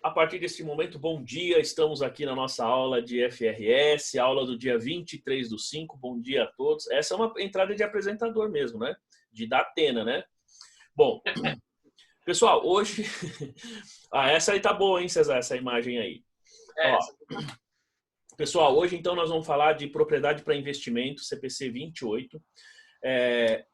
A partir desse momento, bom dia, estamos aqui na nossa aula de FRS, aula do dia 23/5, bom dia a todos. Essa é uma entrada de apresentador mesmo, né? De Datena, né? Bom, pessoal, hoje... essa aí tá boa, hein, César, essa imagem aí. Ó, pessoal, hoje então nós vamos falar de propriedade para investimento, CPC 28. É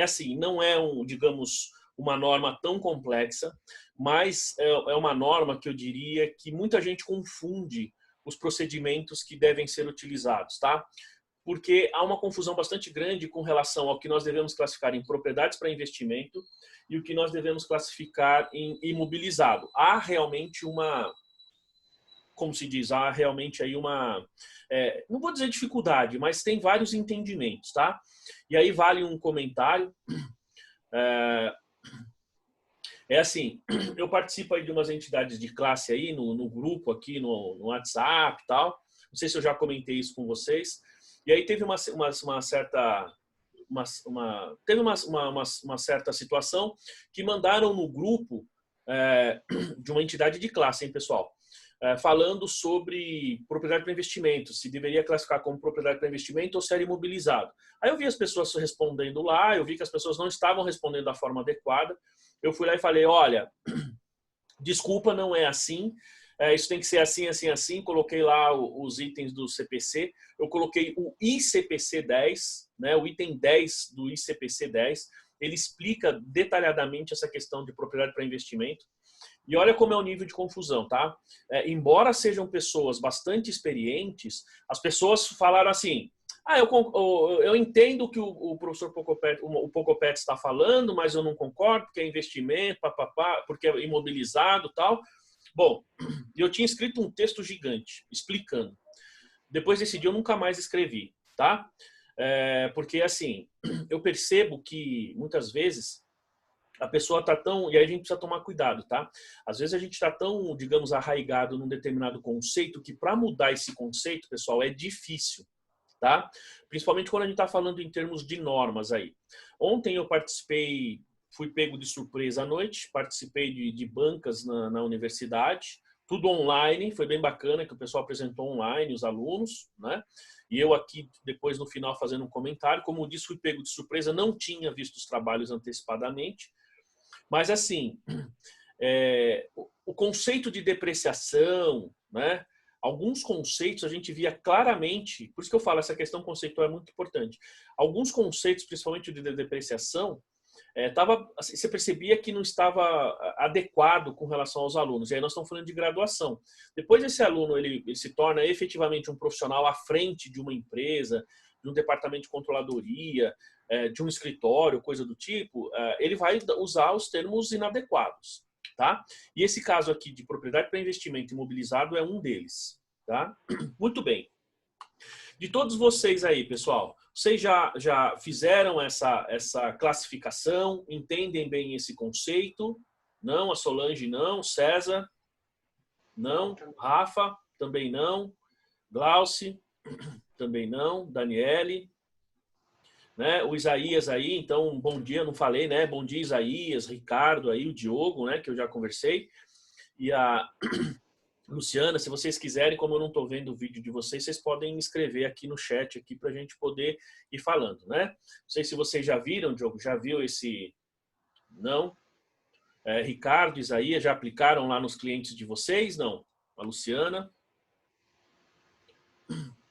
assim, não é digamos, uma norma tão complexa, mas é uma norma que eu diria que muita gente confunde os procedimentos que devem ser utilizados, tá? Porque há uma confusão bastante grande com relação ao que nós devemos classificar em propriedades para investimento e o que nós devemos classificar em imobilizado. Há realmente como se diz, há realmente aí não vou dizer dificuldade, mas tem vários entendimentos, tá? E aí vale um comentário. Assim, eu participo aí de umas entidades de classe aí, no grupo aqui, no WhatsApp e tal. Não sei se eu já comentei isso com vocês. E aí teve uma certa... teve uma certa situação que mandaram no grupo de uma entidade de classe, hein, pessoal? Falando sobre propriedade para investimento, se deveria classificar como propriedade para investimento ou se era imobilizado. Aí eu vi as pessoas respondendo lá, eu vi que as pessoas não estavam respondendo da forma adequada. Eu fui lá e falei, olha, desculpa, não é assim, isso tem que ser assim, assim, assim. Coloquei lá os itens do CPC, eu coloquei o ICPC 10, né, o item 10 do ICPC 10, ele explica detalhadamente essa questão de propriedade para investimento. E olha como é o nível de confusão, tá? Embora sejam pessoas bastante experientes, as pessoas falaram assim, eu entendo o que o professor Pocopete está falando, mas eu não concordo, porque é investimento, papapá, porque é imobilizado e tal. Bom, eu tinha escrito um texto gigante, explicando. Depois desse dia eu nunca mais escrevi, tá? Porque, assim, eu percebo que, muitas vezes, a pessoa está tão... E aí a gente precisa tomar cuidado, tá? Às vezes a gente está tão, digamos, arraigado num determinado conceito que para mudar esse conceito, pessoal, é difícil, tá? Principalmente quando a gente está falando em termos de normas aí. Ontem eu participei, fui pego de surpresa à noite, participei de bancas na universidade, tudo online, foi bem bacana que o pessoal apresentou online, os alunos, né? E eu aqui, depois no final, fazendo um comentário. Como eu disse, fui pego de surpresa, não tinha visto os trabalhos antecipadamente. Mas, assim, o conceito de depreciação, né? Alguns conceitos a gente via claramente, por isso que eu falo, essa questão conceitual é muito importante. Alguns conceitos, principalmente de depreciação, assim, você percebia que não estava adequado com relação aos alunos. E aí nós estamos falando de graduação. Depois esse aluno ele se torna efetivamente um profissional à frente de uma empresa, de um departamento de controladoria, de um escritório, coisa do tipo, ele vai usar os termos inadequados, tá? E esse caso aqui de propriedade para investimento imobilizado é um deles, tá? Muito bem. De todos vocês aí, pessoal, vocês já fizeram essa classificação? Entendem bem esse conceito? Não, a Solange não, César não, Rafa também não, Glauci também não, Daniele, né? O Isaías aí, então, bom dia, não falei, né? Bom dia, Isaías, Ricardo aí, o Diogo, né? Que eu já conversei. E a Luciana, se vocês quiserem, como eu não estou vendo o vídeo de vocês, vocês podem me escrever aqui no chat aqui para a gente poder ir falando, né? Não sei se vocês já viram, Diogo, já viu esse... Não? Ricardo, Isaías, já aplicaram lá nos clientes de vocês? Não? A Luciana?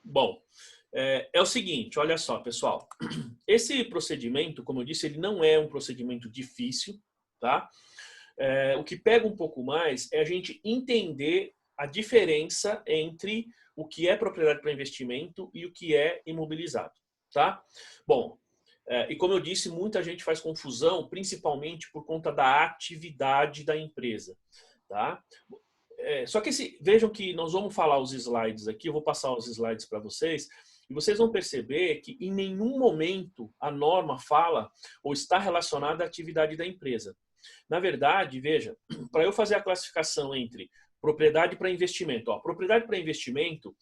Bom, é o seguinte, olha só, pessoal. Esse procedimento, como eu disse, ele não é um procedimento difícil, tá? O que pega um pouco mais é a gente entender a diferença entre o que é propriedade para investimento e o que é imobilizado, tá? Bom, e como eu disse, muita gente faz confusão, principalmente por conta da atividade da empresa, tá? Só que vejam que nós vamos falar os slides aqui, eu vou passar os slides para vocês, e vocês vão perceber que em nenhum momento a norma fala ou está relacionada à atividade da empresa. Na verdade, veja, para eu fazer a classificação entre propriedade para investimento, propriedade para investimento,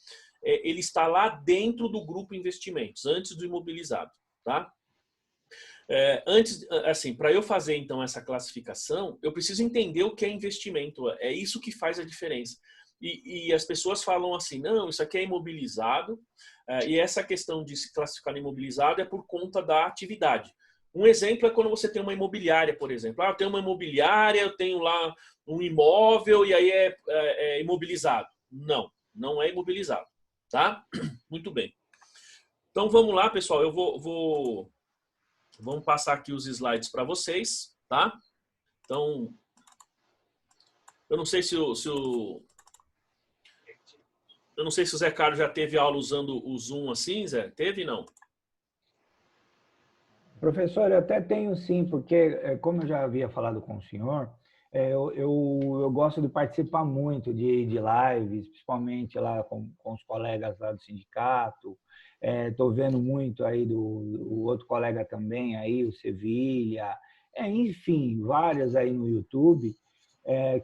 ele está lá dentro do grupo investimentos, antes do imobilizado, tá? Antes, assim, para eu fazer então essa classificação, eu preciso entender o que é investimento. É isso que faz a diferença. E as pessoas falam assim, não, isso aqui é imobilizado, e essa questão de se classificar no imobilizado é por conta da atividade. Um exemplo é quando você tem uma imobiliária, por exemplo. Eu tenho uma imobiliária, eu tenho lá um imóvel e aí é imobilizado. Não, não é imobilizado, tá? Muito bem. Então vamos lá, pessoal. Eu vamos passar aqui os slides para vocês, tá? Então, eu não sei se eu não sei se o Zé Carlos já teve aula usando o Zoom assim, Zé. Teve, não? Professor, eu até tenho sim, porque, como eu já havia falado com o senhor, eu gosto de participar muito de lives, principalmente lá com os colegas lá do sindicato. Estou vendo muito aí do outro colega também, aí, o Sevilha. Enfim, várias aí no YouTube,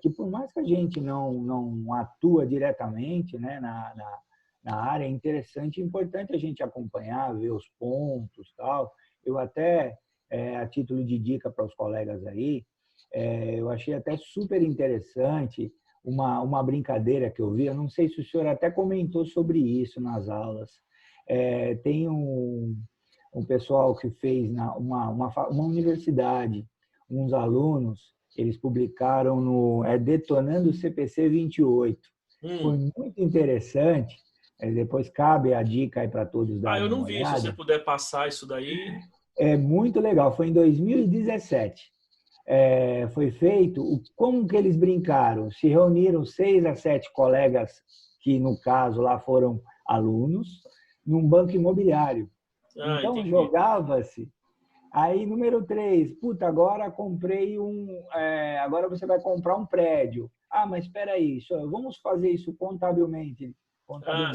que por mais que a gente não atua diretamente, né, na área, é interessante e importante a gente acompanhar, ver os pontos, tal. Eu até, a título de dica para os colegas aí, eu achei até super interessante uma brincadeira que eu vi. Eu não sei se o senhor até comentou sobre isso nas aulas. Tem um pessoal que fez uma universidade, uns alunos, eles publicaram no Detonando o CPC 28. Foi muito interessante. Depois cabe a dica aí para todos Eu darem não uma vi. Se você olhada. puder passar isso daí. É muito legal. Foi em 2017. Foi feito como que eles brincaram. Se reuniram 6 a 7 colegas, que no caso lá foram alunos, num banco imobiliário. Então Entendi. jogava-se. Aí, número 3, puta, agora comprei agora você vai comprar um prédio. Ah, mas espera aí, vamos fazer isso contabilmente.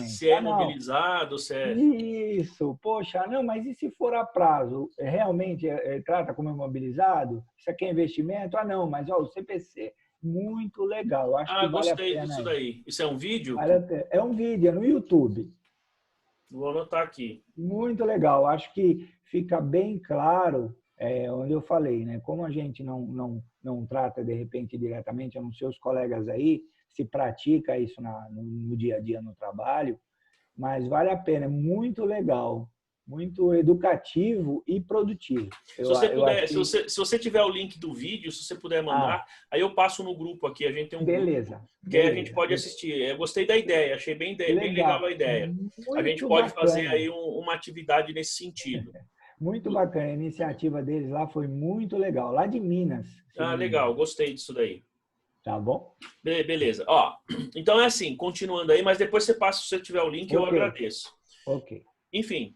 Se é Ah, não. imobilizado, se é... Isso, poxa, não, mas e se for a prazo? Realmente trata como imobilizado? Isso aqui é investimento? Ah, não, mas ó, o CPC, muito legal, acho que vale a Gostei pena disso aí. daí. Isso é um vídeo? É um vídeo, é no YouTube. Vou anotar aqui. Muito legal, acho que fica bem claro, onde eu falei, né? Como a gente não trata, de repente, diretamente, a não ser os colegas aí, se pratica isso no dia a dia no trabalho, mas vale a pena, é muito legal, muito educativo e produtivo. Se você Eu puder, achei. se você tiver o link do vídeo, se você puder mandar, aí eu passo no grupo aqui. A gente tem um grupo Beleza, que aí a gente beleza. pode assistir. Eu gostei da ideia, achei bem legal a Legal, ideia. A gente muito pode fazer bacana, aí uma atividade nesse sentido. muito bacana. A iniciativa deles lá foi muito legal, lá de Minas, se não me Legal, engano. gostei disso daí. Tá bom? Beleza. Então é assim, continuando aí, mas depois você passa, se você tiver o link, eu Ok, agradeço. ok. Enfim,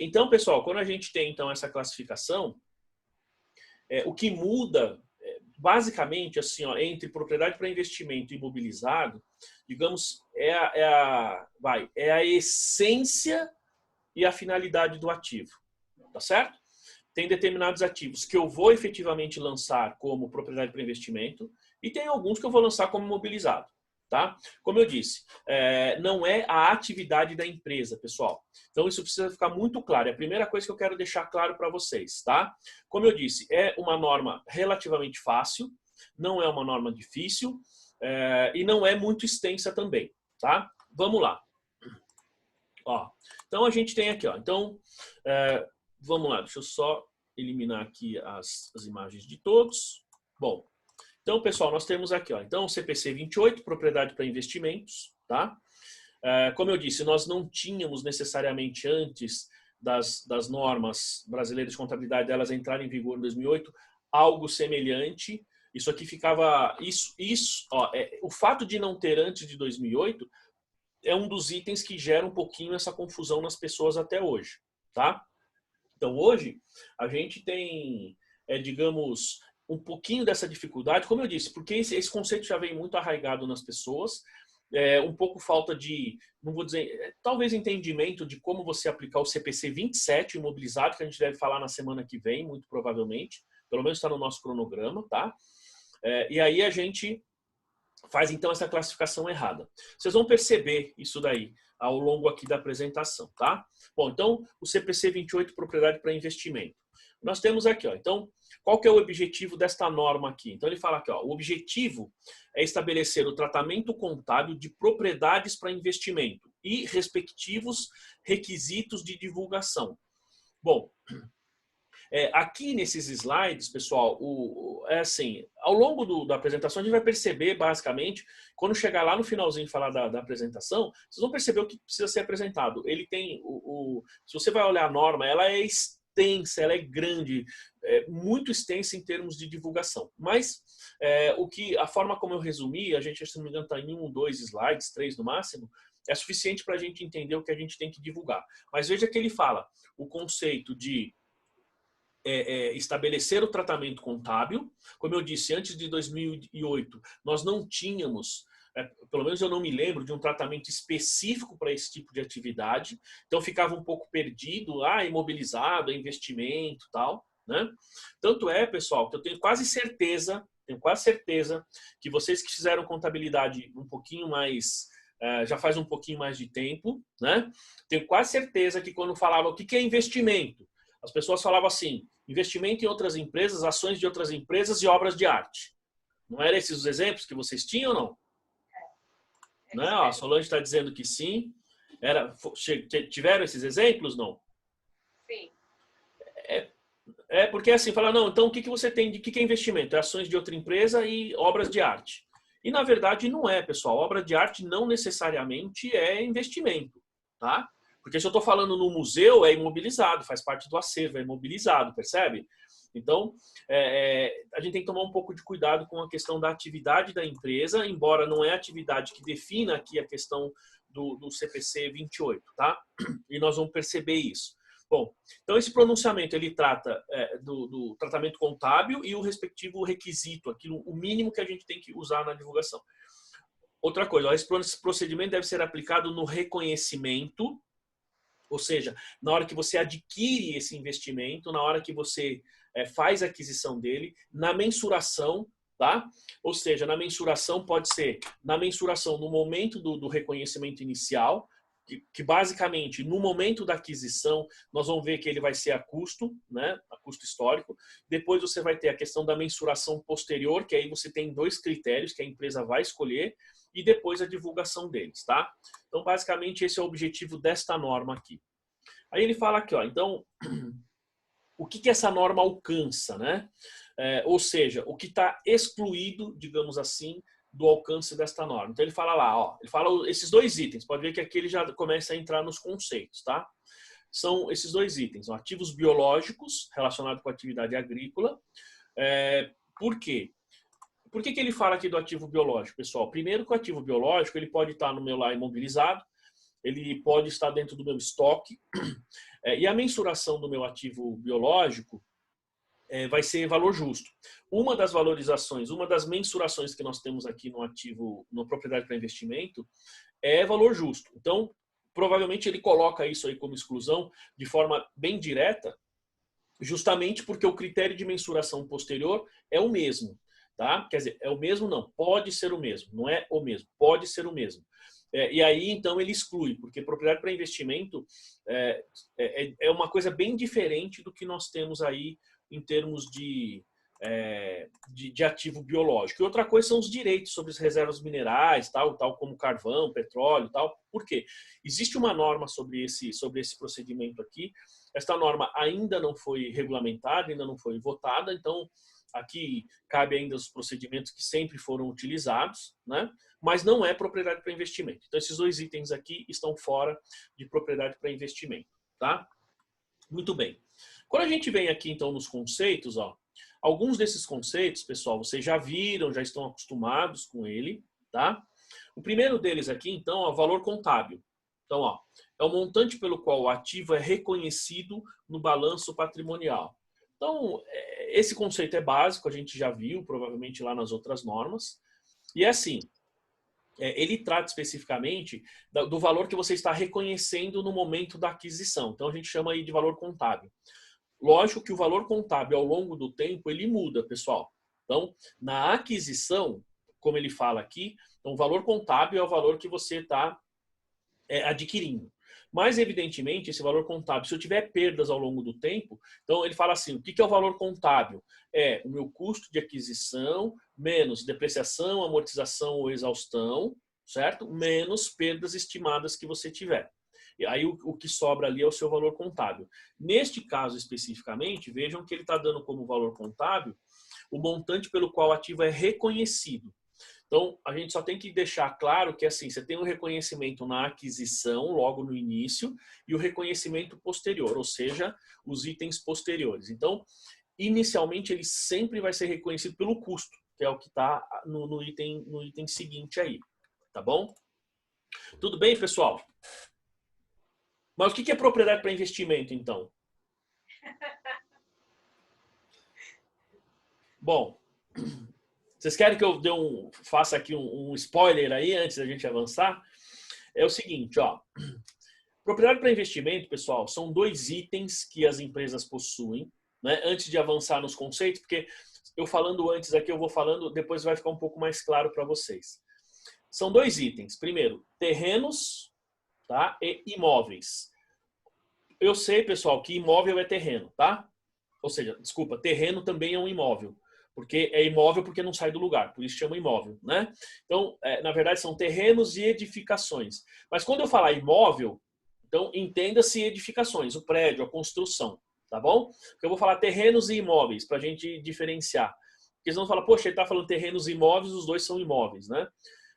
então, pessoal, quando a gente tem então essa classificação, o que muda, basicamente, assim, entre propriedade para investimento e imobilizado, digamos, é a essência e a finalidade do ativo, tá certo? Tem determinados ativos que eu vou efetivamente lançar como propriedade para investimento e tem alguns que eu vou lançar como imobilizado. Tá? Como eu disse, não é a atividade da empresa, pessoal. Então isso precisa ficar muito claro. É a primeira coisa que eu quero deixar claro para vocês. Tá? Como eu disse, é uma norma relativamente fácil, não é uma norma difícil e não é muito extensa também. Tá? Vamos lá. Então a gente tem aqui. Então, vamos lá, deixa eu só eliminar aqui as imagens de todos. Bom, então, pessoal, nós temos aqui, então, o CPC 28, propriedade para investimentos, tá? Como eu disse, nós não tínhamos necessariamente antes das normas brasileiras de contabilidade delas entrarem em vigor em 2008, algo semelhante. Isso aqui ficava... o fato de não ter antes de 2008 é um dos itens que gera um pouquinho essa confusão nas pessoas até hoje, tá? Então, hoje, a gente tem, digamos, um pouquinho dessa dificuldade, como eu disse, porque esse conceito já vem muito arraigado nas pessoas, um pouco falta de, não vou dizer, talvez entendimento de como você aplicar o CPC 27 imobilizado, que a gente deve falar na semana que vem, muito provavelmente, pelo menos está no nosso cronograma, tá? E aí a gente faz então essa classificação errada. Vocês vão perceber isso daí ao longo aqui da apresentação, tá? Bom, então o CPC 28, propriedade para investimento. Nós temos aqui, ó, então, qual que é o objetivo desta norma aqui? Então, ele fala aqui, ó, o objetivo é estabelecer o tratamento contábil de propriedades para investimento e respectivos requisitos de divulgação. Bom, aqui nesses slides, pessoal, é assim, ao longo da apresentação a gente vai perceber, basicamente, quando chegar lá no finalzinho e falar da apresentação, vocês vão perceber o que precisa ser apresentado. Ele tem, se você vai olhar a norma, ela é extensa, ela é grande, muito extensa em termos de divulgação. Mas a forma como eu resumi, a gente, se não me engano, está em 1, 2 slides, 3 no máximo, é suficiente para a gente entender o que a gente tem que divulgar. Mas veja que ele fala o conceito de estabelecer o tratamento contábil. Como eu disse, antes de 2008, nós não tínhamos, pelo menos eu não me lembro, de um tratamento específico para esse tipo de atividade. Então, ficava um pouco perdido, imobilizado, investimento e tal, né? Tanto é, pessoal, que eu tenho quase certeza que vocês que fizeram contabilidade um pouquinho mais, já faz um pouquinho mais de tempo, né? Tenho quase certeza que quando falava o que é investimento, as pessoas falavam assim: investimento em outras empresas, ações de outras empresas e obras de arte. Não eram esses os exemplos que vocês tinham ou não? Não, a Solange está dizendo que sim. Tiveram esses exemplos, não? Sim. Porque assim, fala, não, então o que você tem de que é investimento? É ações de outra empresa e obras de arte. E na verdade não é, pessoal. Obra de arte não necessariamente é investimento, tá? Porque se eu estou falando no museu, é imobilizado, faz parte do acervo, é imobilizado, percebe? Então, a gente tem que tomar um pouco de cuidado com a questão da atividade da empresa, embora não é a atividade que defina aqui a questão do CPC 28, tá? E nós vamos perceber isso. Bom, então esse pronunciamento, ele trata do tratamento contábil e o respectivo requisito, aquilo, o mínimo que a gente tem que usar na divulgação. Outra coisa, esse procedimento deve ser aplicado no reconhecimento, ou seja, na hora que você adquire esse investimento, na hora que você faz a aquisição dele, na mensuração, tá? Ou seja, na mensuração pode ser na mensuração no momento do reconhecimento inicial, que basicamente no momento da aquisição nós vamos ver que ele vai ser a custo, né? A custo histórico. Depois você vai ter a questão da mensuração posterior, que aí você tem 2 critérios que a empresa vai escolher, e depois a divulgação deles, tá? Então, basicamente, esse é o objetivo desta norma aqui. Aí ele fala aqui, ó, então, o que essa norma alcança, né? Ou seja, o que está excluído, digamos assim, do alcance desta norma. Então, ele fala lá, ó, ele fala esses 2 itens, pode ver que aqui ele já começa a entrar nos conceitos, tá? São esses 2 itens, ó, ativos biológicos relacionados com a atividade agrícola. Por quê? Por que ele fala aqui do ativo biológico, pessoal? Primeiro que o ativo biológico ele pode estar no meu lá imobilizado, ele pode estar dentro do meu estoque, e a mensuração do meu ativo biológico vai ser valor justo. Uma das valorizações, uma das mensurações que nós temos aqui no ativo, na propriedade para investimento, é valor justo. Então, provavelmente ele coloca isso aí como exclusão de forma bem direta, justamente porque o critério de mensuração posterior é o mesmo. Tá? Quer dizer, é o mesmo? Não, pode ser o mesmo, não é o mesmo, pode ser o mesmo. E aí, então, ele exclui, porque propriedade para investimento é uma coisa bem diferente do que nós temos aí em termos de ativo biológico. E outra coisa são os direitos sobre as reservas minerais, tal como carvão, petróleo, tal. Por quê? Existe uma norma sobre esse procedimento aqui. Esta norma ainda não foi regulamentada, ainda não foi votada, então aqui cabe ainda os procedimentos que sempre foram utilizados, né? Mas não é propriedade para investimento. Então, esses 2 itens aqui estão fora de propriedade para investimento, tá? Muito bem. Quando a gente vem aqui, então, nos conceitos, ó, alguns desses conceitos, pessoal, vocês já viram, já estão acostumados com ele, tá? O primeiro deles aqui, então, é o valor contábil. Então, ó, é o montante pelo qual o ativo é reconhecido no balanço patrimonial. Então, esse conceito é básico, a gente já viu, provavelmente, lá nas outras normas. E é assim, ele trata especificamente do valor que você está reconhecendo no momento da aquisição. Então, a gente chama aí de valor contábil. Lógico que o valor contábil, ao longo do tempo, ele muda, pessoal. Então, na aquisição, como ele fala aqui, então, o valor contábil é o valor que você está adquirindo. Mas, evidentemente, esse valor contábil, se eu tiver perdas ao longo do tempo, então ele fala assim, o que é o valor contábil? É o meu custo de aquisição menos depreciação, amortização ou exaustão, certo? Menos perdas estimadas que você tiver. E aí o que sobra ali é o seu valor contábil. Neste caso especificamente, vejam que ele está dando como valor contábil o montante pelo qual o ativo é reconhecido. Então, a gente só tem que deixar claro que assim, você tem um reconhecimento na aquisição, logo no início, e o reconhecimento posterior, ou seja, os itens posteriores. Então, inicialmente, ele sempre vai ser reconhecido pelo custo, que é o que está no item seguinte aí. Tá bom? Tudo bem, pessoal? Mas o que é propriedade para investimento, então? Bom, vocês querem que eu faça aqui um spoiler aí antes da gente avançar? É o seguinte, ó. Propriedade para investimento, pessoal, são 2 itens que as empresas possuem, né? Antes de avançar nos conceitos, porque eu falando antes aqui, eu vou falando, depois vai ficar um pouco mais claro para vocês. São 2 itens. Primeiro, terrenos, tá? E imóveis. Eu sei, pessoal, que imóvel é terreno, tá? Ou seja, desculpa, terreno também é um imóvel. Porque é imóvel porque não sai do lugar, por isso chama imóvel, né? Então, na verdade, são terrenos e edificações. Mas quando eu falar imóvel, então entenda-se edificações, o prédio, a construção, tá bom? Porque eu vou falar terrenos e imóveis, para a gente diferenciar. Porque senão fala, poxa, ele está falando terrenos e imóveis, os dois são imóveis, né?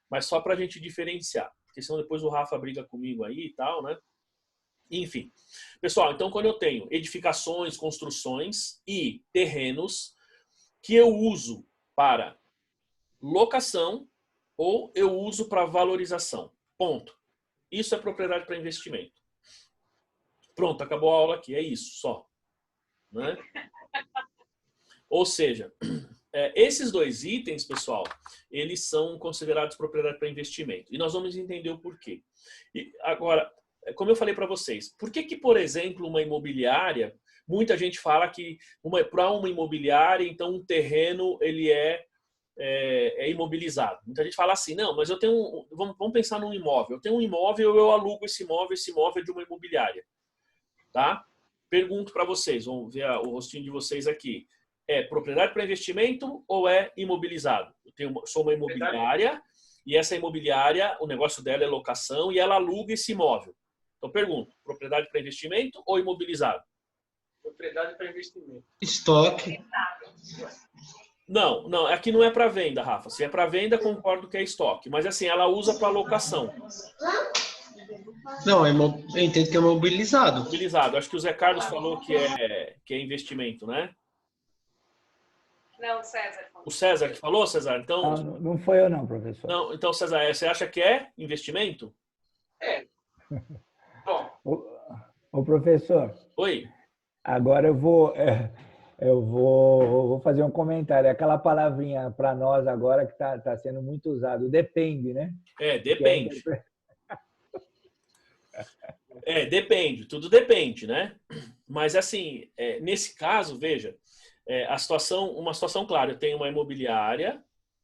Mas só para a gente diferenciar. Porque senão depois o Rafa briga comigo aí e tal, né? Enfim. Pessoal, então quando eu tenho edificações, construções e terrenos que eu uso para locação ou eu uso para valorização. Ponto. Isso é propriedade para investimento. Pronto, acabou a aula aqui. É isso só. Né? Ou seja, esses 2 itens, pessoal, eles são considerados propriedade para investimento. E nós vamos entender o porquê. E agora, como eu falei para vocês, por que, por exemplo, uma imobiliária, muita gente fala que para uma imobiliária, então um terreno ele é imobilizado. Muita gente fala assim, não, mas eu tenho vamos pensar num imóvel. Eu tenho um imóvel, eu alugo esse imóvel é de uma imobiliária. Tá? Pergunto para vocês, vamos ver o rostinho de vocês aqui. É propriedade para investimento ou é imobilizado? Sou uma imobiliária e essa imobiliária, o negócio dela é locação e ela aluga esse imóvel. Então pergunto, propriedade para investimento ou imobilizado? Propriedade para investimento. Estoque. Não, aqui não é para venda, Rafa. Se é para venda, concordo que é estoque. Mas assim, ela usa para locação. Não, eu entendo que é mobilizado. Mobilizado. Acho que o Zé Carlos falou que é investimento, né? Não, o César falou. O César que falou, César? Então, Não foi eu não, professor. não, então, César, você acha que é investimento? É. Bom. Ô, professor. Oi. Agora eu vou fazer um comentário. Aquela palavrinha para nós agora que está sendo muito usado, depende, né? Depende. Depende, tudo depende, né? Mas assim, nesse caso, veja, uma situação clara, eu tenho uma imobiliária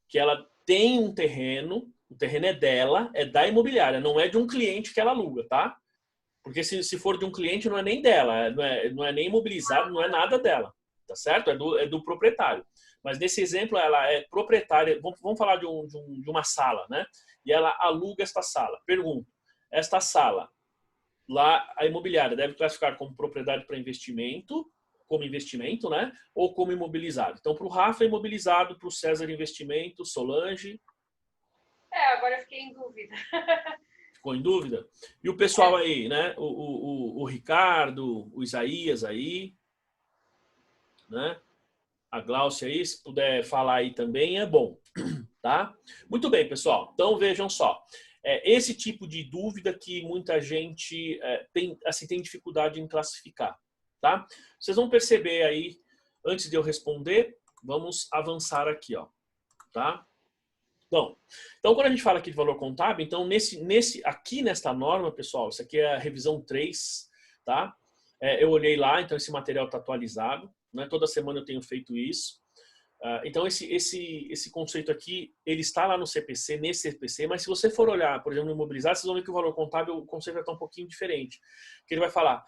que ela tem um terreno, o terreno é dela, é da imobiliária, não é de um cliente que ela aluga, tá? Porque se for de um cliente, não é nem dela, não é nem imobilizado, não é nada dela, tá certo? É do proprietário. Mas nesse exemplo, ela é proprietária, vamos falar de uma sala, né? E ela aluga esta sala. Pergunto, esta sala, lá a imobiliária deve classificar como propriedade para investimento, como investimento, né? Ou como imobilizado. Então, para o Rafa, imobilizado, para o César, investimento, Solange. Agora eu fiquei em dúvida. Ficou em dúvida? E o pessoal aí, né? O Ricardo, o Isaías aí, né? A Gláucia aí, se puder falar aí também, é bom, tá? Muito bem, pessoal. Então, vejam só. Esse tipo de dúvida que muita gente tem dificuldade em classificar, tá? Vocês vão perceber aí, antes de eu responder, vamos avançar aqui, ó, tá? Bom, então quando a gente fala aqui de valor contábil, então aqui nesta norma, pessoal, isso aqui é a revisão 3, tá? Eu olhei lá, então esse material está atualizado, né? Toda semana eu tenho feito isso. Então, esse conceito aqui, ele está lá no CPC, nesse CPC, mas se você for olhar, por exemplo, no imobilizado, vocês vão ver que o valor contábil, o conceito vai estar um pouquinho diferente. Que ele vai falar,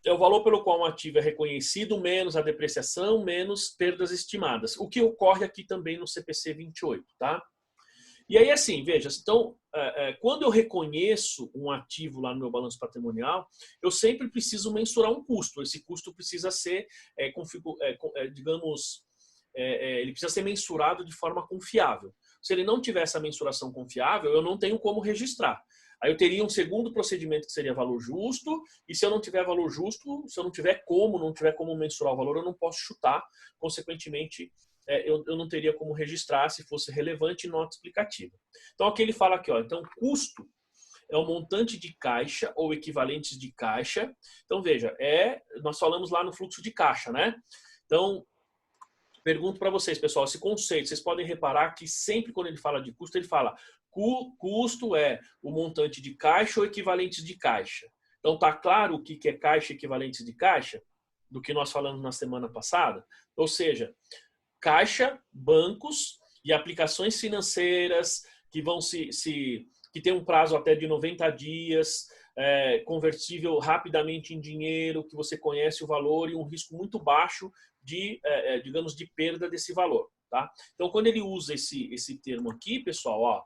é o valor pelo qual um ativo é reconhecido, menos a depreciação, menos perdas estimadas. O que ocorre aqui também no CPC 28, tá? E aí, assim, veja, então, quando eu reconheço um ativo lá no meu balanço patrimonial, eu sempre preciso mensurar um custo. Esse custo precisa ser, digamos, ele precisa ser mensurado de forma confiável. Se ele não tiver essa mensuração confiável, eu não tenho como registrar. Aí eu teria um segundo procedimento que seria valor justo, e se eu não tiver valor justo, se eu não tiver como mensurar o valor, eu não posso chutar. Consequentemente, eu não teria como registrar se fosse relevante nota explicativa. Então, aqui ele fala aqui, ó, então custo é o montante de caixa ou equivalentes de caixa. Então, veja, nós falamos lá no fluxo de caixa, né? Então, pergunto para vocês, pessoal, esse conceito, vocês podem reparar que sempre quando ele fala de custo, ele fala custo é o montante de caixa ou equivalentes de caixa. Então, tá claro o que é caixa e equivalentes de caixa? Do que nós falamos na semana passada? Ou seja, caixa, bancos e aplicações financeiras que vão que tem um prazo até de 90 dias, convertível rapidamente em dinheiro, que você conhece o valor e um risco muito baixo de, digamos, de perda desse valor, tá? Então, quando ele usa esse termo aqui, pessoal, ó,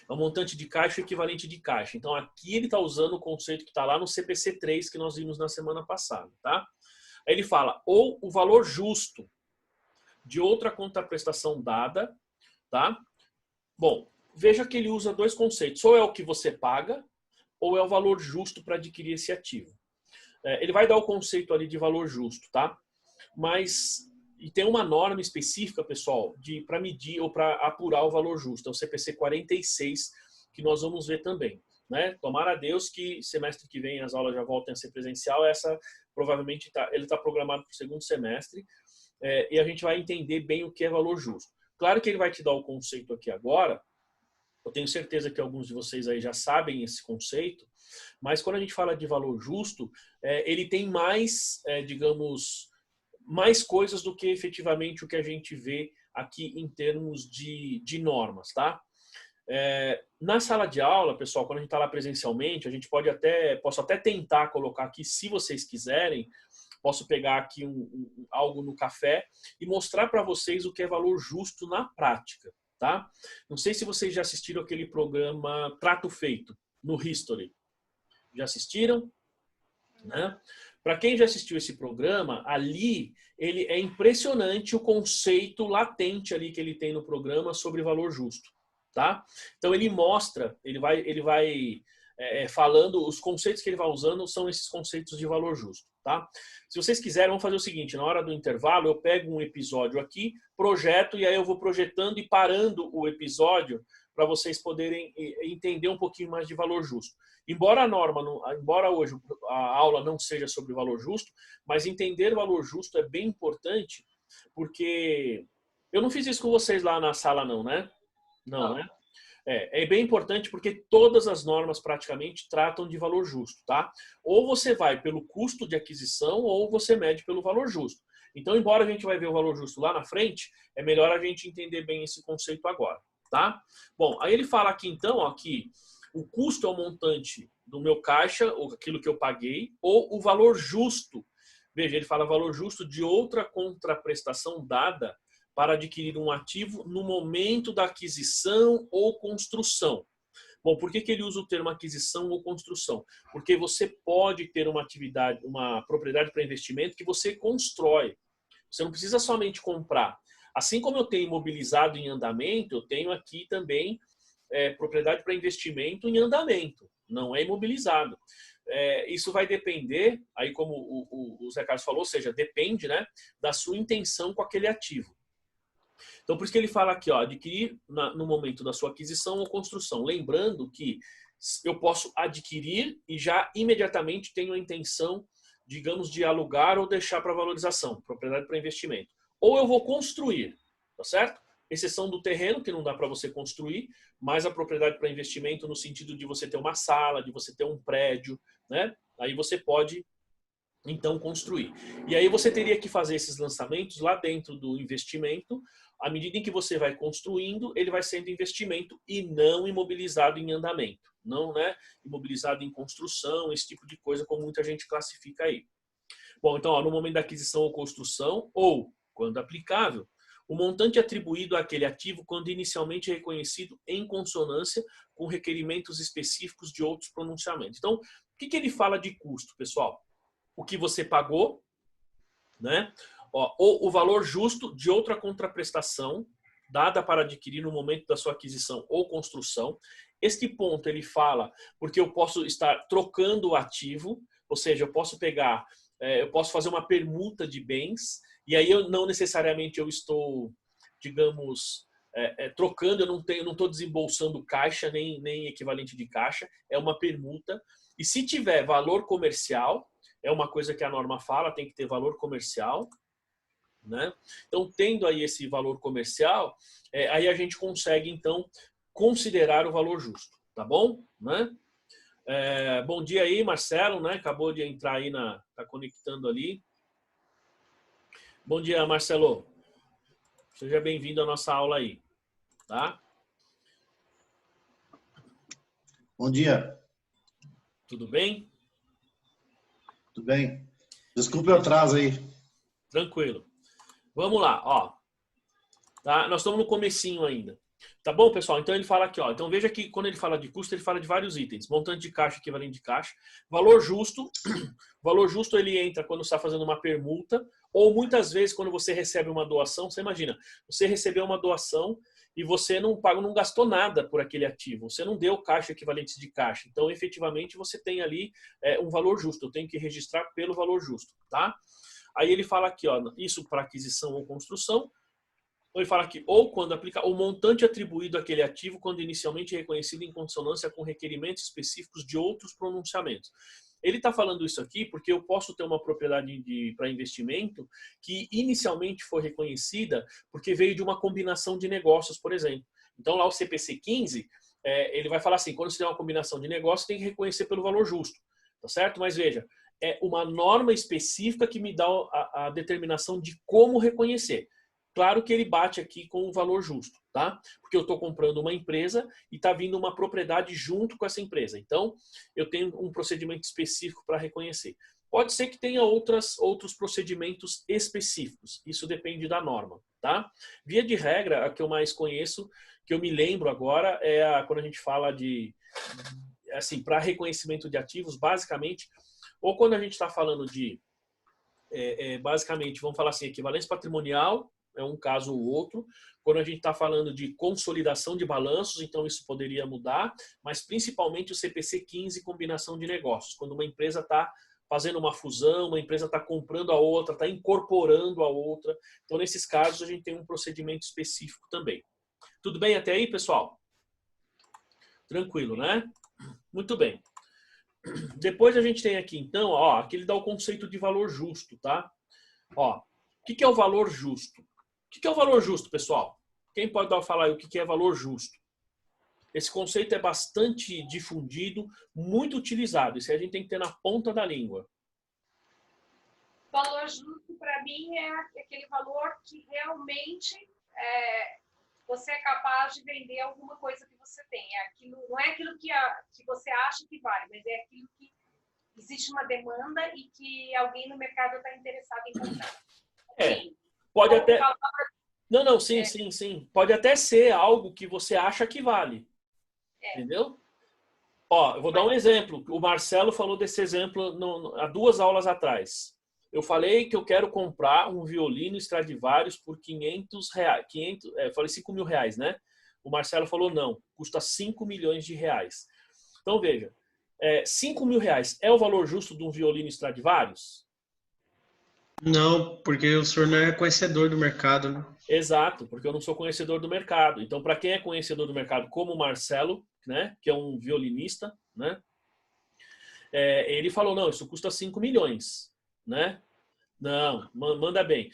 é um montante de caixa equivalente de caixa. Então, aqui ele está usando o conceito que está lá no CPC 3 que nós vimos na semana passada, tá? Aí ele fala, ou o valor justo de outra contraprestação dada, tá? Bom, veja que ele usa dois conceitos. Ou é o que você paga, ou é o valor justo para adquirir esse ativo. Ele vai dar o conceito ali de valor justo, tá? Mas, e tem uma norma específica, pessoal, para medir ou para apurar o valor justo. É o CPC 46, que nós vamos ver também, né? Tomara a Deus que semestre que vem as aulas já voltem a ser presencial. Essa, provavelmente, ele está programado para o segundo semestre. E a gente vai entender bem o que é valor justo. Claro que ele vai te dar o conceito aqui agora. Eu tenho certeza que alguns de vocês aí já sabem esse conceito, mas quando a gente fala de valor justo, ele tem mais, digamos, mais coisas do que efetivamente o que a gente vê aqui em termos de normas, tá? Na sala de aula, pessoal, quando a gente está lá presencialmente, a gente posso até tentar colocar aqui, se vocês quiserem, posso pegar aqui algo no café e mostrar para vocês o que é valor justo na prática, tá? Não sei se vocês já assistiram aquele programa Trato Feito, no History. Já assistiram? Né? Para quem já assistiu esse programa, ali ele é impressionante o conceito latente ali que ele tem no programa sobre valor justo, tá? Então ele mostra, ele vai falando, os conceitos que ele vai usando são esses conceitos de valor justo, tá? Se vocês quiserem, vamos fazer o seguinte, na hora do intervalo eu pego um episódio aqui, projeto e aí eu vou projetando e parando o episódio para vocês poderem entender um pouquinho mais de valor justo. Embora embora hoje a aula não seja sobre valor justo, mas entender valor justo é bem importante, porque eu não fiz isso com vocês lá na sala não, né? Não, né? É bem importante porque todas as normas praticamente tratam de valor justo, tá? Ou você vai pelo custo de aquisição ou você mede pelo valor justo. Então, embora a gente vai ver o valor justo lá na frente, é melhor a gente entender bem esse conceito agora, tá? Bom, aí ele fala aqui então, ó, que o custo é o montante do meu caixa, ou aquilo que eu paguei, ou o valor justo. Veja, ele fala valor justo de outra contraprestação dada para adquirir um ativo no momento da aquisição ou construção. Bom, por que ele usa o termo aquisição ou construção? Porque você pode ter uma atividade, uma propriedade para investimento que você constrói. Você não precisa somente comprar. Assim como eu tenho imobilizado em andamento, eu tenho aqui também propriedade para investimento em andamento. Não é imobilizado. Isso vai depender, aí como o Zé Carlos falou, ou seja, depende, né, da sua intenção com aquele ativo. Então, por isso que ele fala aqui, ó, adquirir no momento da sua aquisição ou construção. Lembrando que eu posso adquirir e já imediatamente tenho a intenção, digamos, de alugar ou deixar para valorização, propriedade para investimento. Ou eu vou construir, tá certo? Exceção do terreno, que não dá para você construir, mas a propriedade para investimento no sentido de você ter uma sala, de você ter um prédio, né? Aí você pode então construir. E aí você teria que fazer esses lançamentos lá dentro do investimento. À medida em que você vai construindo, ele vai sendo investimento e não imobilizado em andamento. Não, né, imobilizado em construção, esse tipo de coisa, como muita gente classifica aí. Bom, então, ó, no momento da aquisição ou construção, ou, quando aplicável, o montante atribuído àquele ativo quando inicialmente reconhecido em consonância com requerimentos específicos de outros pronunciamentos. Então, o que ele fala de custo, pessoal? O que você pagou, né? Ó, ou o valor justo de outra contraprestação dada para adquirir no momento da sua aquisição ou construção. Este ponto ele fala porque eu posso estar trocando o ativo, ou seja, eu posso pegar, eu posso fazer uma permuta de bens, e aí eu não necessariamente eu estou, digamos, trocando, eu não estou desembolsando caixa, nem equivalente de caixa, é uma permuta. E se tiver valor comercial, é uma coisa que a norma fala, tem que ter valor comercial, né? Então, tendo aí esse valor comercial, aí a gente consegue, então, considerar o valor justo, tá bom? Né? Bom dia aí, Marcelo, né? Acabou de entrar aí, tá conectando ali. Bom dia, Marcelo. Seja bem-vindo à nossa aula aí, tá? Bom dia. Tudo bem? Tudo bem? Desculpe o atraso aí. Tranquilo. Vamos lá, ó. Tá? Nós estamos no comecinho ainda. Tá bom, pessoal? Então ele fala aqui, ó. Então veja que quando ele fala de custo, ele fala de vários itens. Montante de caixa, equivalente de caixa. Valor justo. Valor justo ele entra quando você está fazendo uma permuta, ou muitas vezes quando você recebe uma doação. Você imagina, você recebeu uma doação e você não gastou nada por aquele ativo. Você não deu caixa equivalente de caixa. Então, efetivamente, você tem ali um valor justo. Eu tenho que registrar pelo valor justo, tá? Aí ele fala aqui, ó, isso para aquisição ou construção. Ele fala aqui, ou quando aplicar o montante atribuído àquele ativo quando inicialmente reconhecido em consonância com requerimentos específicos de outros pronunciamentos. Ele está falando isso aqui porque eu posso ter uma propriedade para investimento que inicialmente foi reconhecida porque veio de uma combinação de negócios, por exemplo. Então lá o CPC 15, ele vai falar assim, quando você tem uma combinação de negócios, tem que reconhecer pelo valor justo, tá certo? Mas veja, é uma norma específica que me dá a determinação de como reconhecer. Claro que ele bate aqui com o valor justo, tá? Porque eu estou comprando uma empresa e está vindo uma propriedade junto com essa empresa. Então, eu tenho um procedimento específico para reconhecer. Pode ser que tenha outros procedimentos específicos. Isso depende da norma, tá? Via de regra, a que eu mais conheço, que eu me lembro agora, quando a gente fala de, assim, para reconhecimento de ativos, basicamente, ou quando a gente está falando de, basicamente, vamos falar assim, equivalência patrimonial, é um caso ou outro. Quando a gente está falando de consolidação de balanços, então isso poderia mudar, mas principalmente o CPC 15, combinação de negócios. Quando uma empresa está fazendo uma fusão, uma empresa está comprando a outra, está incorporando a outra. Então, nesses casos, a gente tem um procedimento específico também. Tudo bem até aí, pessoal? Tranquilo, né? Muito bem. Depois a gente tem aqui, então, ó, aqui ele dá o conceito de valor justo, tá? Ó, o que é o valor justo? O que é o valor justo, pessoal? Quem pode falar aí o que é valor justo? Esse conceito é bastante difundido, muito utilizado. Isso a gente tem que ter na ponta da língua. Valor justo, para mim, é aquele valor que realmente você é capaz de vender alguma coisa que você tem. Não é aquilo que você acha que vale, mas é aquilo que existe uma demanda e que alguém no mercado está interessado em comprar. Sim. Pode até... Não, sim. Pode até ser algo que você acha que vale. Entendeu? Ó, eu vou dar um exemplo. O Marcelo falou desse exemplo há 2 aulas atrás. Eu falei que eu quero comprar um violino Stradivarius por R$500. Eu falei R$5.000, né? O Marcelo falou não, custa R$5 milhões. Então veja, R$5.000 é o valor justo de um violino Stradivarius? Não, porque o senhor não é conhecedor do mercado, né? Exato, porque eu não sou conhecedor do mercado. Então, para quem é conhecedor do mercado, como o Marcelo, né, que é um violinista, né, ele falou, não, isso custa 5 milhões, né? Não, manda bem.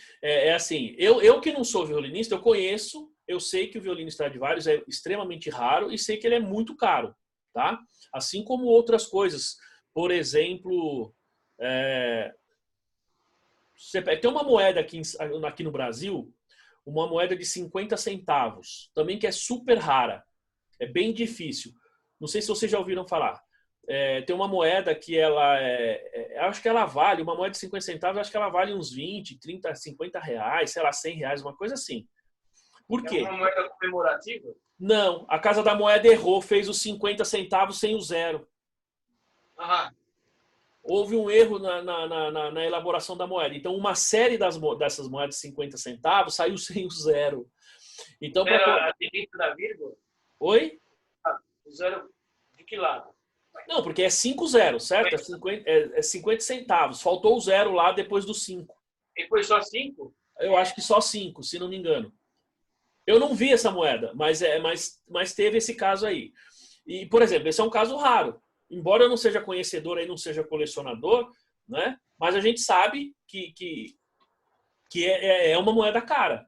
Assim, eu que não sou violinista, eu conheço, eu sei que o violino Stradivarius é extremamente raro e sei que ele é muito caro, tá? Assim como outras coisas. Por exemplo, Tem uma moeda aqui no Brasil, uma moeda de 50 centavos, também que é super rara. É bem difícil. Não sei se vocês já ouviram falar. Tem uma moeda que acho que ela vale, uma moeda de 50 centavos, acho que ela vale uns 20, 30, 50 reais, sei lá, 100 reais, uma coisa assim. Por quê? É uma moeda comemorativa? Não, a Casa da Moeda errou, fez os 50 centavos sem o zero. Aham. Houve um erro na elaboração da moeda. Então, uma série dessas moedas de 50 centavos saiu sem o zero. Então, Era dentro da vírgula? Oi? O zero de que lado? Não, porque é 5-0, certo? É 50 centavos. Faltou o zero lá depois do 5. E foi só 5? Eu acho que só 5, se não me engano. Eu não vi essa moeda, mas teve esse caso aí. E, por exemplo, esse é um caso raro. Embora eu não seja conhecedor, aí não seja colecionador, né? Mas a gente sabe que é uma moeda cara.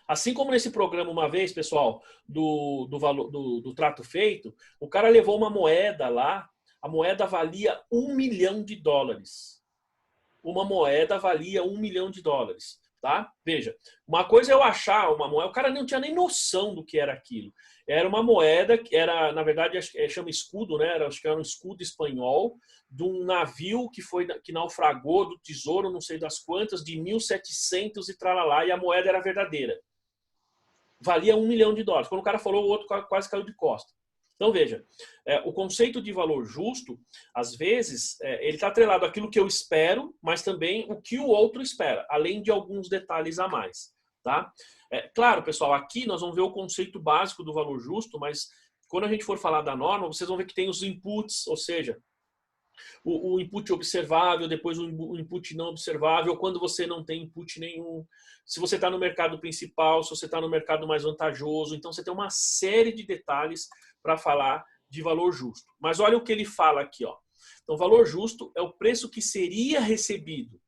Assim como nesse programa uma vez, pessoal, do Trato Feito, o cara levou uma moeda lá, a moeda valia $1 milhão. Uma moeda valia $1 milhão, tá? Veja, uma coisa é eu achar uma moeda, o cara não tinha nem noção do que era aquilo. Era uma moeda que era, na verdade, chama escudo, né? Acho que era um escudo espanhol de um navio que naufragou do tesouro, não sei das quantas, de 1700 e tralalá, e a moeda era verdadeira. Valia $1 milhão. Quando o cara falou, o outro quase caiu de costa. Então, veja, o conceito de valor justo, às vezes, ele está atrelado àquilo que eu espero, mas também o que o outro espera, além de alguns detalhes a mais. Tá? Claro, pessoal, aqui nós vamos ver o conceito básico do valor justo, mas quando a gente for falar da norma, vocês vão ver que tem os inputs, ou seja, o input observável, depois o input não observável, quando você não tem input nenhum, se você está no mercado principal, se você está no mercado mais vantajoso. Então, você tem uma série de detalhes para falar de valor justo. Mas olha o que ele fala aqui. Ó. Então, valor justo é o preço que seria recebido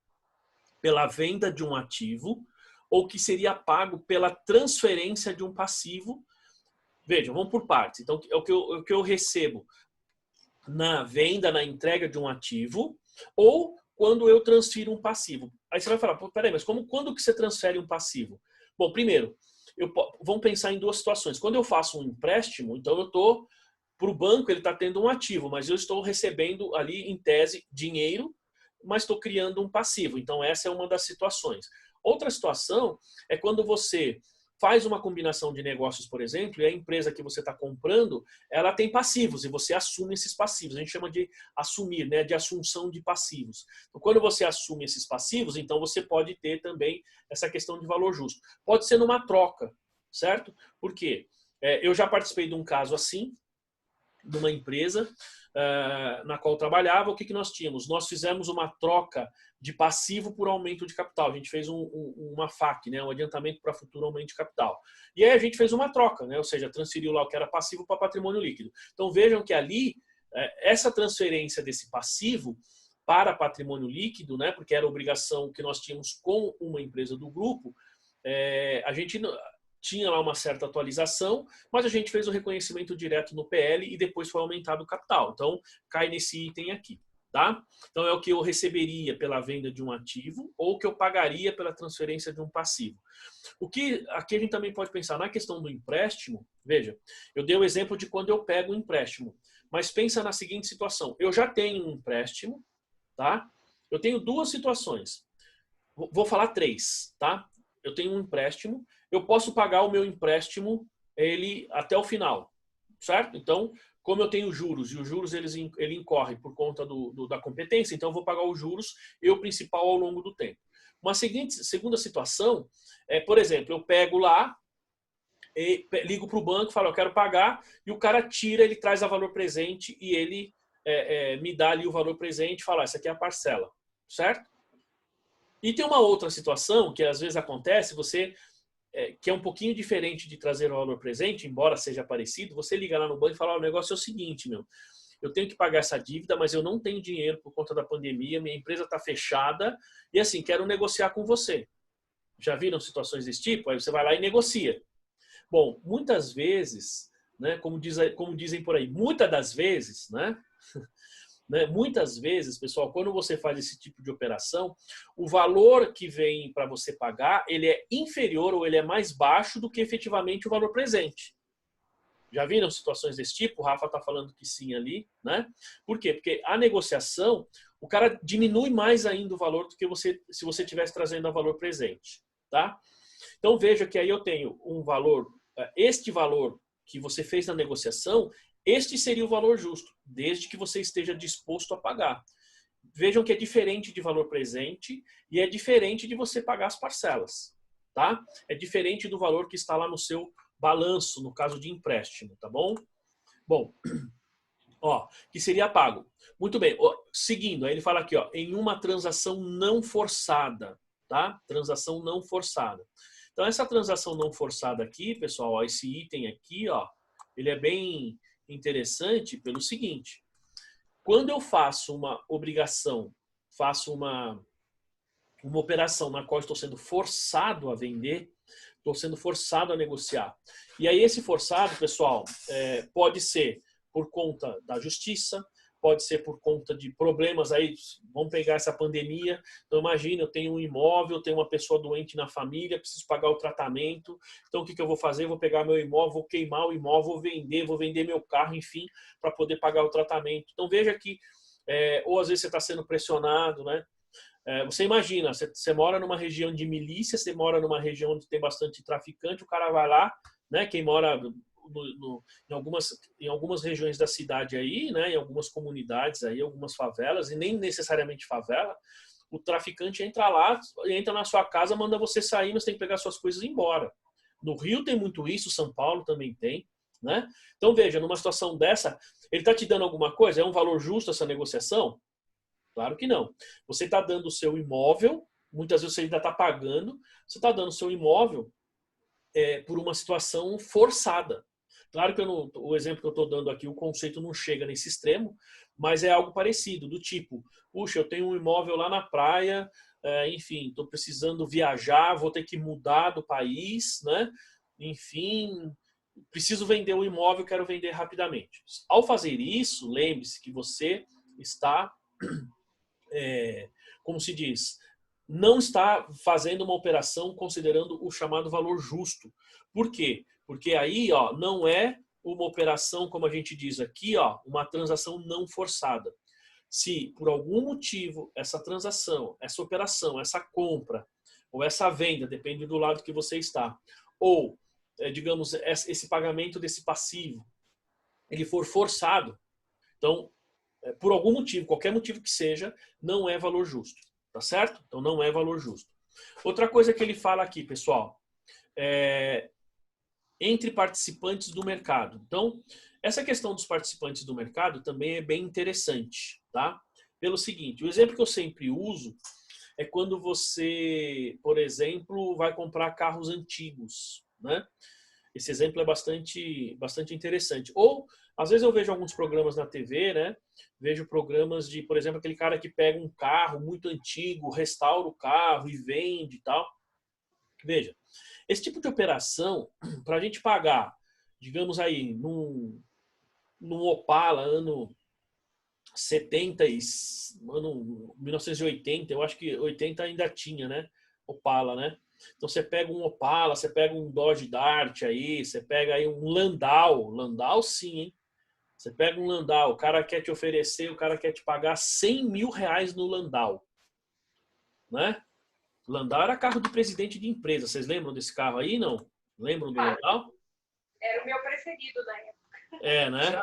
pela venda de um ativo ou que seria pago pela transferência de um passivo. Vejam, vamos por partes. Então, é o que eu recebo na venda, na entrega de um ativo, ou quando eu transfiro um passivo. Aí você vai falar, peraí, mas quando que você transfere um passivo? Bom, primeiro, vamos pensar em duas situações. Quando eu faço um empréstimo, então eu estou, para o banco ele está tendo um ativo, mas eu estou recebendo ali, em tese, dinheiro, mas estou criando um passivo. Então essa é uma das situações. Outra situação é quando você faz uma combinação de negócios, por exemplo, e a empresa que você está comprando, ela tem passivos e você assume esses passivos. A gente chama de assumir, né, de assunção de passivos. Então, quando você assume esses passivos, então você pode ter também essa questão de valor justo. Pode ser numa troca, certo? Por quê? Eu já participei de um caso assim, de uma empresa na qual eu trabalhava. O que nós tínhamos? Nós fizemos uma troca de passivo por aumento de capital. A gente fez uma FAQ, né? Um adiantamento para futuro aumento de capital. E aí a gente fez uma troca, né? Ou seja, transferiu lá o que era passivo para patrimônio líquido. Então vejam que ali, essa transferência desse passivo para patrimônio líquido, né? Porque era a obrigação que nós tínhamos com uma empresa do grupo, a gente tinha lá uma certa atualização, mas a gente fez o reconhecimento direto no PL e depois foi aumentado o capital. Então, cai nesse item aqui, tá? Então, é o que eu receberia pela venda de um ativo ou o que eu pagaria pela transferência de um passivo. O que aqui a gente também pode pensar na questão do empréstimo. Veja, eu dei o exemplo de quando eu pego um empréstimo, mas pensa na seguinte situação. Eu já tenho um empréstimo, tá? Eu tenho duas situações. Vou falar três, tá? Eu tenho um empréstimo, eu posso pagar o meu empréstimo ele até o final, certo? Então, como eu tenho juros, e os juros ele incorre por conta da competência, então eu vou pagar os juros, eu principal ao longo do tempo. Uma segunda situação é, por exemplo, eu pego lá, ligo para o banco, falo, eu quero pagar, e o cara tira, ele traz a valor presente e ele me dá ali o valor presente e fala, essa aqui é a parcela, certo? E tem uma outra situação que às vezes acontece, que é um pouquinho diferente de trazer o valor presente, embora seja parecido, você liga lá no banco e fala, o negócio é o seguinte, eu tenho que pagar essa dívida, mas eu não tenho dinheiro por conta da pandemia, minha empresa está fechada e assim, quero negociar com você. Já viram situações desse tipo? Aí você vai lá e negocia. Bom, muitas vezes, né, como dizem por aí, muitas das vezes, né, né? Muitas vezes, pessoal, quando você faz esse tipo de operação, o valor que vem para você pagar, ele é inferior ou ele é mais baixo do que efetivamente o valor presente. Já viram situações desse tipo? O Rafa está falando que sim ali, né? Por quê? Porque a negociação, o cara diminui mais ainda o valor do que se você estivesse trazendo a valor presente, tá? Então veja que aí eu tenho um valor, este valor que você fez na negociação, este seria o valor justo, desde que você esteja disposto a pagar. Vejam que é diferente de valor presente e é diferente de você pagar as parcelas, tá? É diferente do valor que está lá no seu balanço, no caso de empréstimo, tá bom? Bom, ó, que seria pago. Muito bem, ó, seguindo, aí ele fala aqui, ó, em uma transação não forçada, tá? Transação não forçada. Então, essa transação não forçada aqui, pessoal, ó, esse item aqui, ó, ele é bem interessante pelo seguinte. Quando eu faço uma obrigação, faço uma operação na qual estou sendo forçado a vender, estou sendo forçado a negociar. E aí esse forçado, pessoal, pode ser por conta da justiça, pode ser por conta de problemas aí, vamos pegar essa pandemia. Então imagina, eu tenho um imóvel, eu tenho uma pessoa doente na família, preciso pagar o tratamento. Então o que eu vou fazer? Eu vou pegar meu imóvel, vou queimar o imóvel, vou vender meu carro, enfim, para poder pagar o tratamento. Então veja que, ou às vezes você está sendo pressionado, né? Você imagina, você mora numa região de milícia, você mora numa região onde tem bastante traficante, o cara vai lá, né? Quem mora em algumas regiões da cidade aí, né? Em algumas comunidades aí, algumas favelas, e nem necessariamente favela, o traficante entra lá, entra na sua casa, manda você sair, mas tem que pegar suas coisas e ir embora. No Rio tem muito isso, São Paulo também tem, né? Então veja, numa situação dessa, ele está te dando alguma coisa? É um valor justo essa negociação? Claro que não. Você está dando o seu imóvel, muitas vezes você ainda está pagando, você está dando o seu imóvel por uma situação forçada. Claro que o exemplo que eu estou dando aqui, o conceito não chega nesse extremo, mas é algo parecido, do tipo, puxa, eu tenho um imóvel lá na praia, enfim, estou precisando viajar, vou ter que mudar do país, né? Enfim, preciso vender o imóvel, quero vender rapidamente. Ao fazer isso, lembre-se que você está... como se diz, não está fazendo uma operação considerando o chamado valor justo. Por quê? Porque aí, ó, não é uma operação, como a gente diz aqui, ó, uma transação não forçada. Se por algum motivo essa transação, essa operação, essa compra ou essa venda, depende do lado que você está, ou, digamos, esse pagamento desse passivo, ele for forçado, então, por algum motivo, qualquer motivo que seja, não é valor justo, tá certo? Então não é valor justo. Outra coisa que ele fala aqui, pessoal, entre participantes do mercado. Então, essa questão dos participantes do mercado também é bem interessante, tá? Pelo seguinte, o exemplo que eu sempre uso é quando você, por exemplo, vai comprar carros antigos, né? Esse exemplo é bastante interessante. Ou, às vezes eu vejo alguns programas na TV, né? Vejo programas de, por exemplo, aquele cara que pega um carro muito antigo, restaura o carro e vende e tal. Veja, esse tipo de operação, para a gente pagar, digamos aí, num Opala, ano 70, ano 1980, eu acho que 80 ainda tinha, né? Opala, né? Então você pega um Opala, você pega um Dodge Dart aí, você pega aí um Landau. Landau sim, hein? Você pega um Landau, o cara quer te oferecer, o cara quer te pagar 100 mil reais no Landau. Né? Landau era carro de presidente de empresa. Vocês lembram desse carro aí, não? Lembram do Landau? Era o meu preferido na época. Né?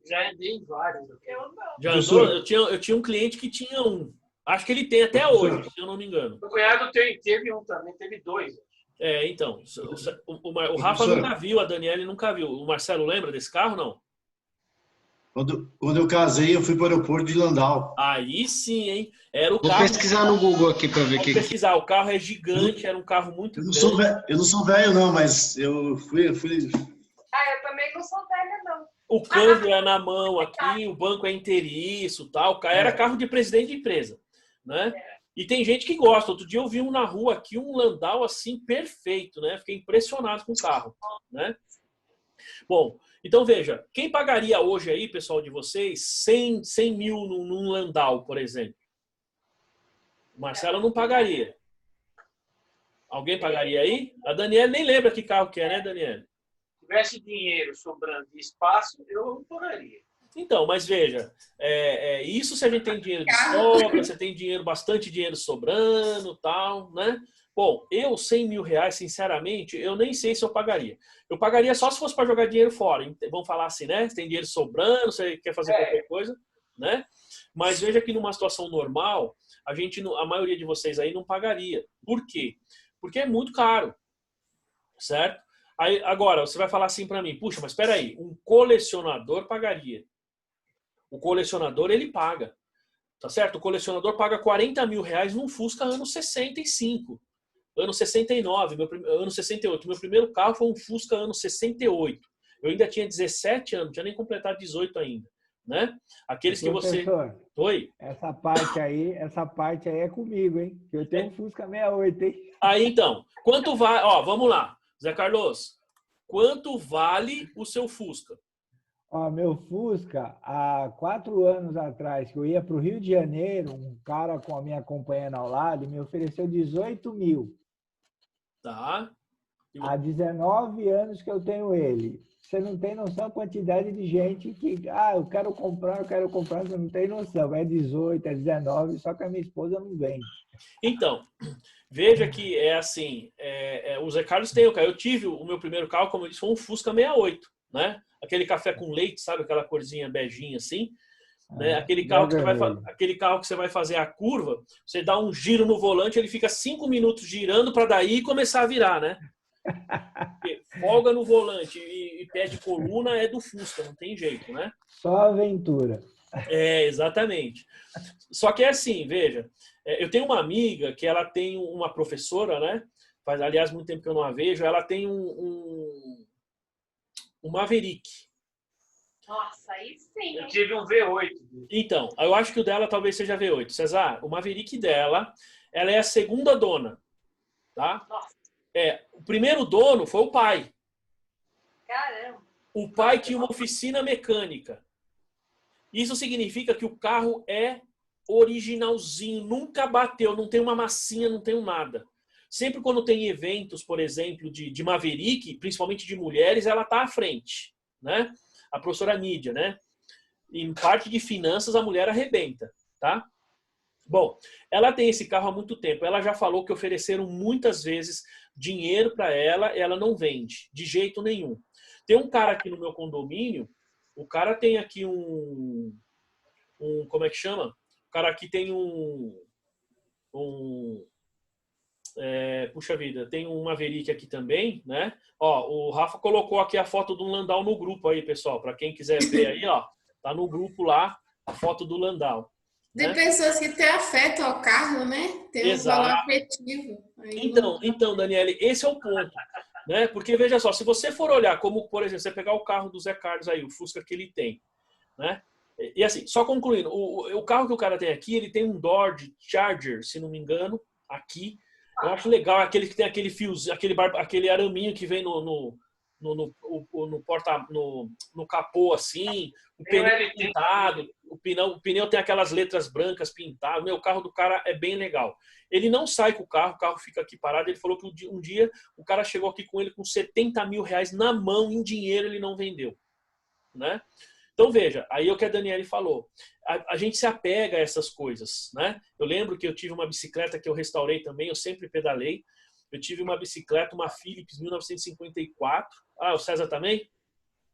Já andei em vários. Eu não. Já andou? Eu tinha um cliente que tinha um. Acho que ele tem até hoje, se eu não me engano. Meu cunhado teve um também, teve dois. Então. O Rafa nunca viu, a Daniele nunca viu. O Marcelo lembra desse carro, não? Quando eu casei, eu fui para o aeroporto de Landau. Aí sim, hein? Era o Vou carro. pesquisar no Google aqui para ver o que. Pesquisar, o carro é gigante, era um carro muito grande. Eu não sou velho, não, mas eu fui. Eu também não sou velha, não. O câmbio é na mão aqui, o banco é inteiriço, tal. O carro era carro de presidente de empresa, né? E tem gente que gosta. Outro dia eu vi um na rua aqui, um Landau assim perfeito, né? Fiquei impressionado com o carro, né? Bom, Então, veja, quem pagaria hoje aí, pessoal de vocês, 100 mil num Landau, por exemplo? O Marcelo não pagaria. Alguém pagaria aí? A Daniela nem lembra que carro que é, né, Daniela? Se tivesse dinheiro sobrando de espaço, eu pagaria. Então, mas veja, isso se a gente tem dinheiro de sobra, você tem dinheiro, bastante dinheiro sobrando, tal, né? Bom, eu 100 mil reais, sinceramente, eu nem sei se eu pagaria. Eu pagaria só se fosse para jogar dinheiro fora. Vamos falar assim, né? Você tem dinheiro sobrando, você quer fazer qualquer coisa, né? Mas veja que numa situação normal, a maioria de vocês aí não pagaria. Por quê? Porque é muito caro, certo? Aí, agora, você vai falar assim para mim, puxa, mas espera aí, um colecionador pagaria. O colecionador, ele paga, tá certo? O colecionador paga 40 mil reais num Fusca ano 65, ano 69, ano 68. Meu primeiro carro foi um Fusca ano 68. Eu ainda tinha 17 anos, não tinha nem completado 18 ainda, né? Aqueles que você... Professor, Oi? essa parte aí é comigo, hein? Que eu tenho um Fusca 68, hein? Aí, então, quanto vale... Ó, vamos lá, Zé Carlos. Quanto vale o seu Fusca? Ó, meu Fusca, há 4 anos atrás, que eu ia para o Rio de Janeiro, um cara com a minha companheira ao lado me ofereceu 18 mil. Tá. Há 19 anos que eu tenho ele. Você não tem noção da quantidade de gente que, eu quero comprar, você não tem noção. É 18, é 19, só que a minha esposa não vende. Então, veja que é assim, o Zé Carlos tem o carro. Eu tive o meu primeiro carro, como eu disse, foi um Fusca 68, né? Aquele café com leite, sabe? Aquela corzinha beijinha assim. Né? Aquele carro que você vai fazer a curva, você dá um giro no volante, ele fica 5 minutos girando para daí começar a virar, né? Porque folga no volante e pé de coluna é do Fusca, não tem jeito, né? Só aventura. Exatamente. Só que é assim, veja, eu tenho uma amiga que ela tem uma professora, né? Faz, aliás, muito tempo que eu não a vejo, ela tem um Maverick. Nossa, aí sim. Eu tive um V8. Então, eu acho que o dela talvez seja V8. César, o Maverick dela, ela é a segunda dona, tá? Nossa. O primeiro dono foi o pai. Caramba. O pai tinha uma oficina mecânica. Isso significa que o carro é originalzinho, nunca bateu, não tem uma massinha, não tem nada. Sempre quando tem eventos, por exemplo, de Maverick, principalmente de mulheres, ela está à frente, né? A professora Nídia, né? Em parte de finanças, a mulher arrebenta, tá? Bom, ela tem esse carro há muito tempo. Ela já falou que ofereceram muitas vezes dinheiro para ela não vende, de jeito nenhum. Tem um cara aqui no meu condomínio, o cara tem aqui como é que chama? O cara aqui tem puxa vida, tem um Maverick aqui também, né? Ó, o Rafa colocou aqui a foto do Landau no grupo aí, pessoal. Para quem quiser ver aí, ó, tá no grupo lá a foto do Landau. Tem Né? pessoas que têm afeto ao carro, né? Tem um valor afetivo. Então, Daniele, esse é o ponto. Né? Porque, veja só, se você for olhar como, por exemplo, você pegar o carro do Zé Carlos aí, o Fusca que ele tem, né? E assim, só concluindo, o carro que o cara tem aqui, ele tem um Dodge Charger, se não me engano, aqui. Eu acho legal, aquele que tem aquele fiozinho, aquele araminho que vem no capô assim, o pneu pintado, o pneu tem aquelas letras brancas pintadas. Meu, o carro do cara é bem legal. Ele não sai com o carro fica aqui parado. Ele falou que um dia o cara chegou aqui com ele com 70 mil reais na mão, em dinheiro, ele não vendeu, né? Então, veja, aí é o que a Daniele falou. A gente se apega a essas coisas, né? Eu lembro que eu tive uma bicicleta que eu restaurei também, eu sempre pedalei. Eu tive uma bicicleta, uma Philips 1954. Ah, o César também?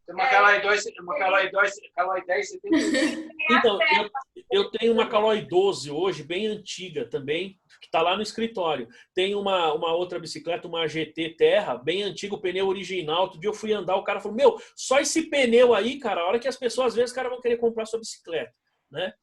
Tem uma Caloi 10, 75. Então, eu tenho uma Caloi 12 hoje, bem antiga também, que está lá no escritório. Tem uma outra bicicleta, uma GT Terra, bem antiga, o pneu original. Outro dia eu fui andar, o cara falou, meu, só esse pneu aí, cara, a hora que as pessoas, às vezes, os caras vão querer comprar sua bicicleta, né?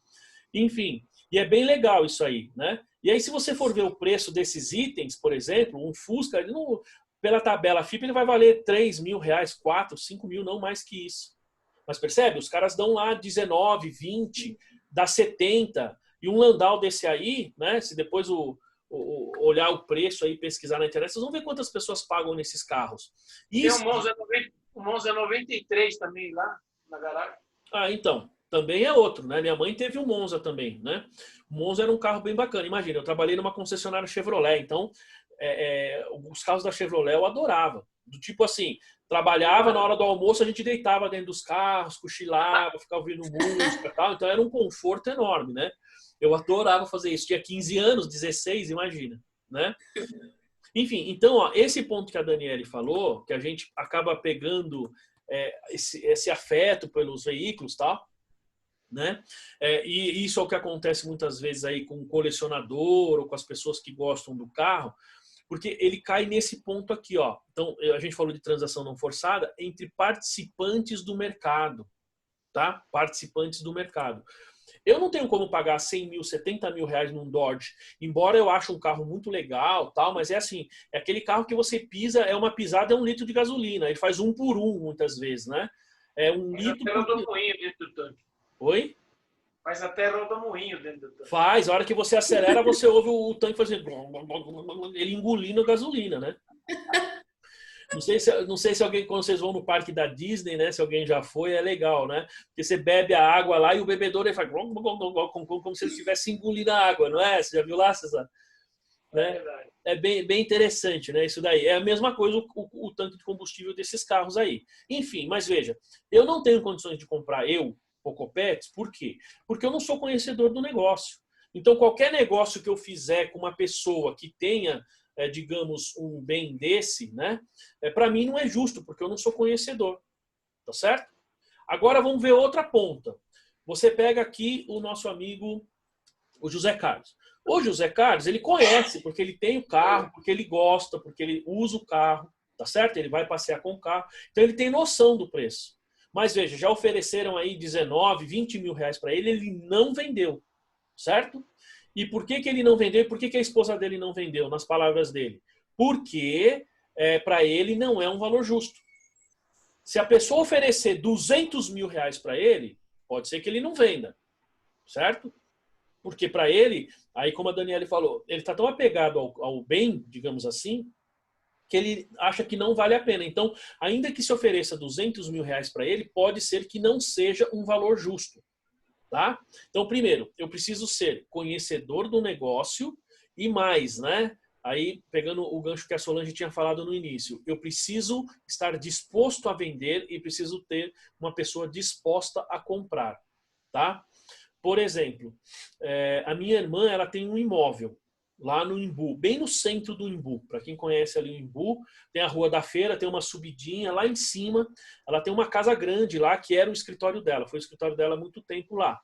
Enfim, e é bem legal isso aí, né? E aí, se você for ver o preço desses itens, por exemplo, um Fusca, ele não... Pela tabela FIP, ele vai valer 3 mil reais, 4, 5 mil, não mais que isso. Mas percebe? Os caras dão lá 19, 20, dá 70. E um Landau desse aí, né? Se depois olhar o preço aí, pesquisar na internet, vocês vão ver quantas pessoas pagam nesses carros. Tem um Monza O Monza 93 também lá na garagem. Ah, então, também é outro, né? Minha mãe teve um Monza também, né? O Monza era um carro bem bacana. Imagina, eu trabalhei numa concessionária Chevrolet, então os carros da Chevrolet eu adorava. Do tipo assim, trabalhava na hora do almoço, a gente deitava dentro dos carros, cochilava, ficava ouvindo música e tal. Então era um conforto enorme, né? Eu adorava fazer isso. Tinha 15 anos, 16, imagina, né? Enfim, então, ó, esse ponto que a Daniele falou, que a gente acaba pegando esse afeto pelos veículos, tá? Né? E isso é o que acontece muitas vezes aí com o colecionador ou com as pessoas que gostam do carro, porque ele cai nesse ponto aqui, ó. Então, a gente falou de transação não forçada entre participantes do mercado, tá? Participantes do mercado. Eu não tenho como pagar 100 mil, 70 mil reais num Dodge, embora eu ache um carro muito legal, tal, mas é assim, é aquele carro que você pisa, uma pisada, é 1 litro de gasolina, ele faz 1 por 1 muitas vezes, né? É 1 litro Até rodomoinho dentro do tanque. Oi? Faz até rodomoinho dentro do tanque. Faz, a hora que você acelera, você ouve o tanque fazendo ele engolindo a gasolina, né? Não sei se alguém, quando vocês vão no parque da Disney, né? Se alguém já foi, é legal, né? Porque você bebe a água lá e o bebedouro ele faz como se ele estivesse engolindo a água, não é? Você já viu lá, César? Né? É bem interessante, né? Isso daí. É a mesma coisa o tanque de combustível desses carros aí. Enfim, mas veja, eu não tenho condições de comprar Pocopets, por quê? Porque eu não sou conhecedor do negócio. Então, qualquer negócio que eu fizer com uma pessoa que tenha, digamos, um bem desse, né? Para mim não é justo, porque eu não sou conhecedor. Tá certo? Agora vamos ver outra ponta. Você pega aqui o nosso amigo, o José Carlos. O José Carlos, ele conhece, porque ele tem o carro, porque ele gosta, porque ele usa o carro, tá certo? Ele vai passear com o carro. Então, ele tem noção do preço. Mas veja, já ofereceram aí 19, 20 mil reais para ele, ele não vendeu, certo? E por que ele não vendeu? Por que a esposa dele não vendeu, nas palavras dele? Porque para ele não é um valor justo. Se a pessoa oferecer 200 mil reais para ele, pode ser que ele não venda, certo? Porque para ele, aí como a Daniele falou, ele está tão apegado ao bem, digamos assim, que ele acha que não vale a pena. Então, ainda que se ofereça 200 mil reais para ele, pode ser que não seja um valor justo. Tá? Então, primeiro, eu preciso ser conhecedor do negócio e mais, né? Aí, pegando o gancho que a Solange tinha falado no início, eu preciso estar disposto a vender e preciso ter uma pessoa disposta a comprar. Tá? Por exemplo, a minha irmã ela tem um imóvel lá no Imbu, bem no centro do Imbu. Para quem conhece ali o Imbu, tem a Rua da Feira, tem uma subidinha lá em cima. Ela tem uma casa grande lá, que era o escritório dela. Foi o escritório dela há muito tempo lá.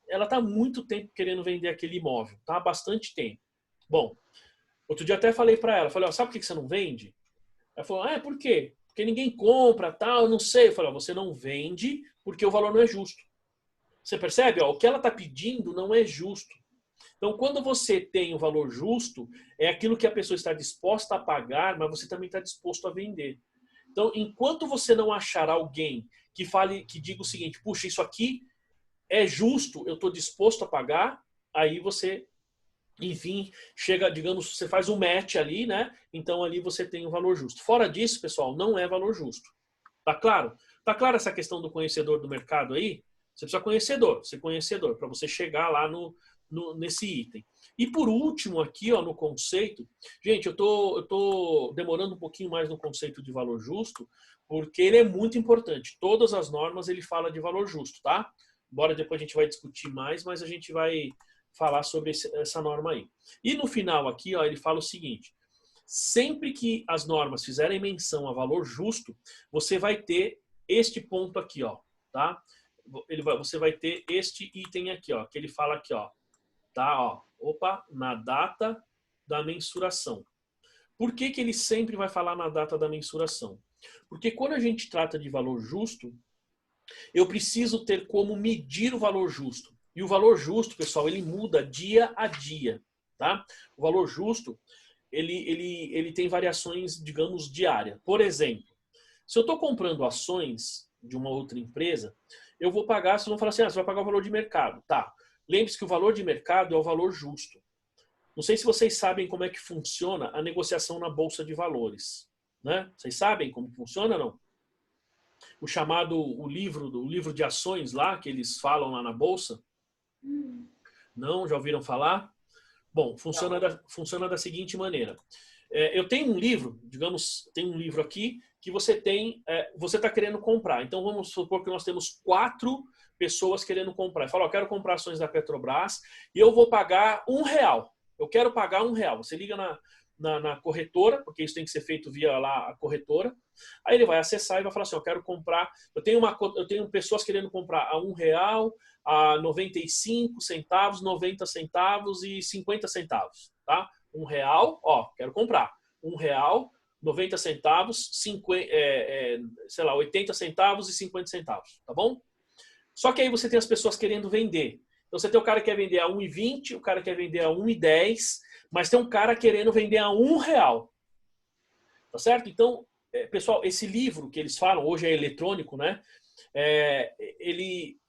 Ela está há muito tempo querendo vender aquele imóvel. Tá há bastante tempo. Bom, outro dia até falei para ela, falei, sabe por que você não vende? Ela falou, por quê? Porque ninguém compra, tal, eu não sei. Eu falei, você não vende porque o valor não é justo. Você percebe? O que ela está pedindo não é justo. Então, quando você tem o valor justo, é aquilo que a pessoa está disposta a pagar, mas você também está disposto a vender. Então, enquanto você não achar alguém que diga o seguinte, puxa, isso aqui é justo, eu estou disposto a pagar, aí você, enfim, chega, digamos, você faz um match ali, né? Então, ali você tem o valor justo. Fora disso, pessoal, não é valor justo. Tá claro? Tá claro essa questão do conhecedor do mercado aí? Você precisa ser conhecedor, para você chegar lá nesse item. E por último aqui, ó, no conceito, gente, eu tô demorando um pouquinho mais no conceito de valor justo, porque ele é muito importante. Todas as normas ele fala de valor justo, tá? Embora depois a gente vai discutir mais, mas a gente vai falar sobre essa norma aí. E no final aqui, ó, ele fala o seguinte, sempre que as normas fizerem menção a valor justo, você vai ter este ponto aqui, ó, tá? Você vai ter este item aqui, ó, que ele fala aqui, ó, tá, ó, na data da mensuração. Por que ele sempre vai falar na data da mensuração? Porque quando a gente trata de valor justo, eu preciso ter como medir o valor justo. E o valor justo, pessoal, ele muda dia a dia, tá? O valor justo, ele tem variações, digamos, diárias. Por exemplo, se eu estou comprando ações de uma outra empresa, eu vou pagar, vocês vão falar assim, você vai pagar o valor de mercado. Tá. Lembre-se que o valor de mercado é o valor justo. Não sei se vocês sabem como é que funciona a negociação na Bolsa de Valores. Né? Vocês sabem como funciona ou não? o chamado o livro de ações lá, que eles falam lá na Bolsa? Não? Já ouviram falar? Bom, funciona da seguinte maneira. Eu tenho um livro, digamos, tem um livro aqui que você está querendo comprar. Então, vamos supor que nós temos 4 pessoas querendo comprar. Fala, eu quero comprar ações da Petrobras e eu vou pagar R$1. Eu quero pagar R$1. Você liga na corretora, porque isso tem que ser feito via lá a corretora. Aí ele vai acessar e vai falar assim, eu quero comprar, eu tenho pessoas querendo comprar a R$1, a 95 centavos, 90 centavos e 50 centavos, tá? R$1, ó, quero comprar. R$1, 90 centavos, 80 centavos e 50 centavos, tá bom? Só que aí você tem as pessoas querendo vender. Então você tem o cara que quer vender a 1,20, o cara quer vender a 1,10, mas tem um cara querendo vender a R$1. Tá certo? Então, pessoal, esse livro que eles falam, hoje é eletrônico, né? Ele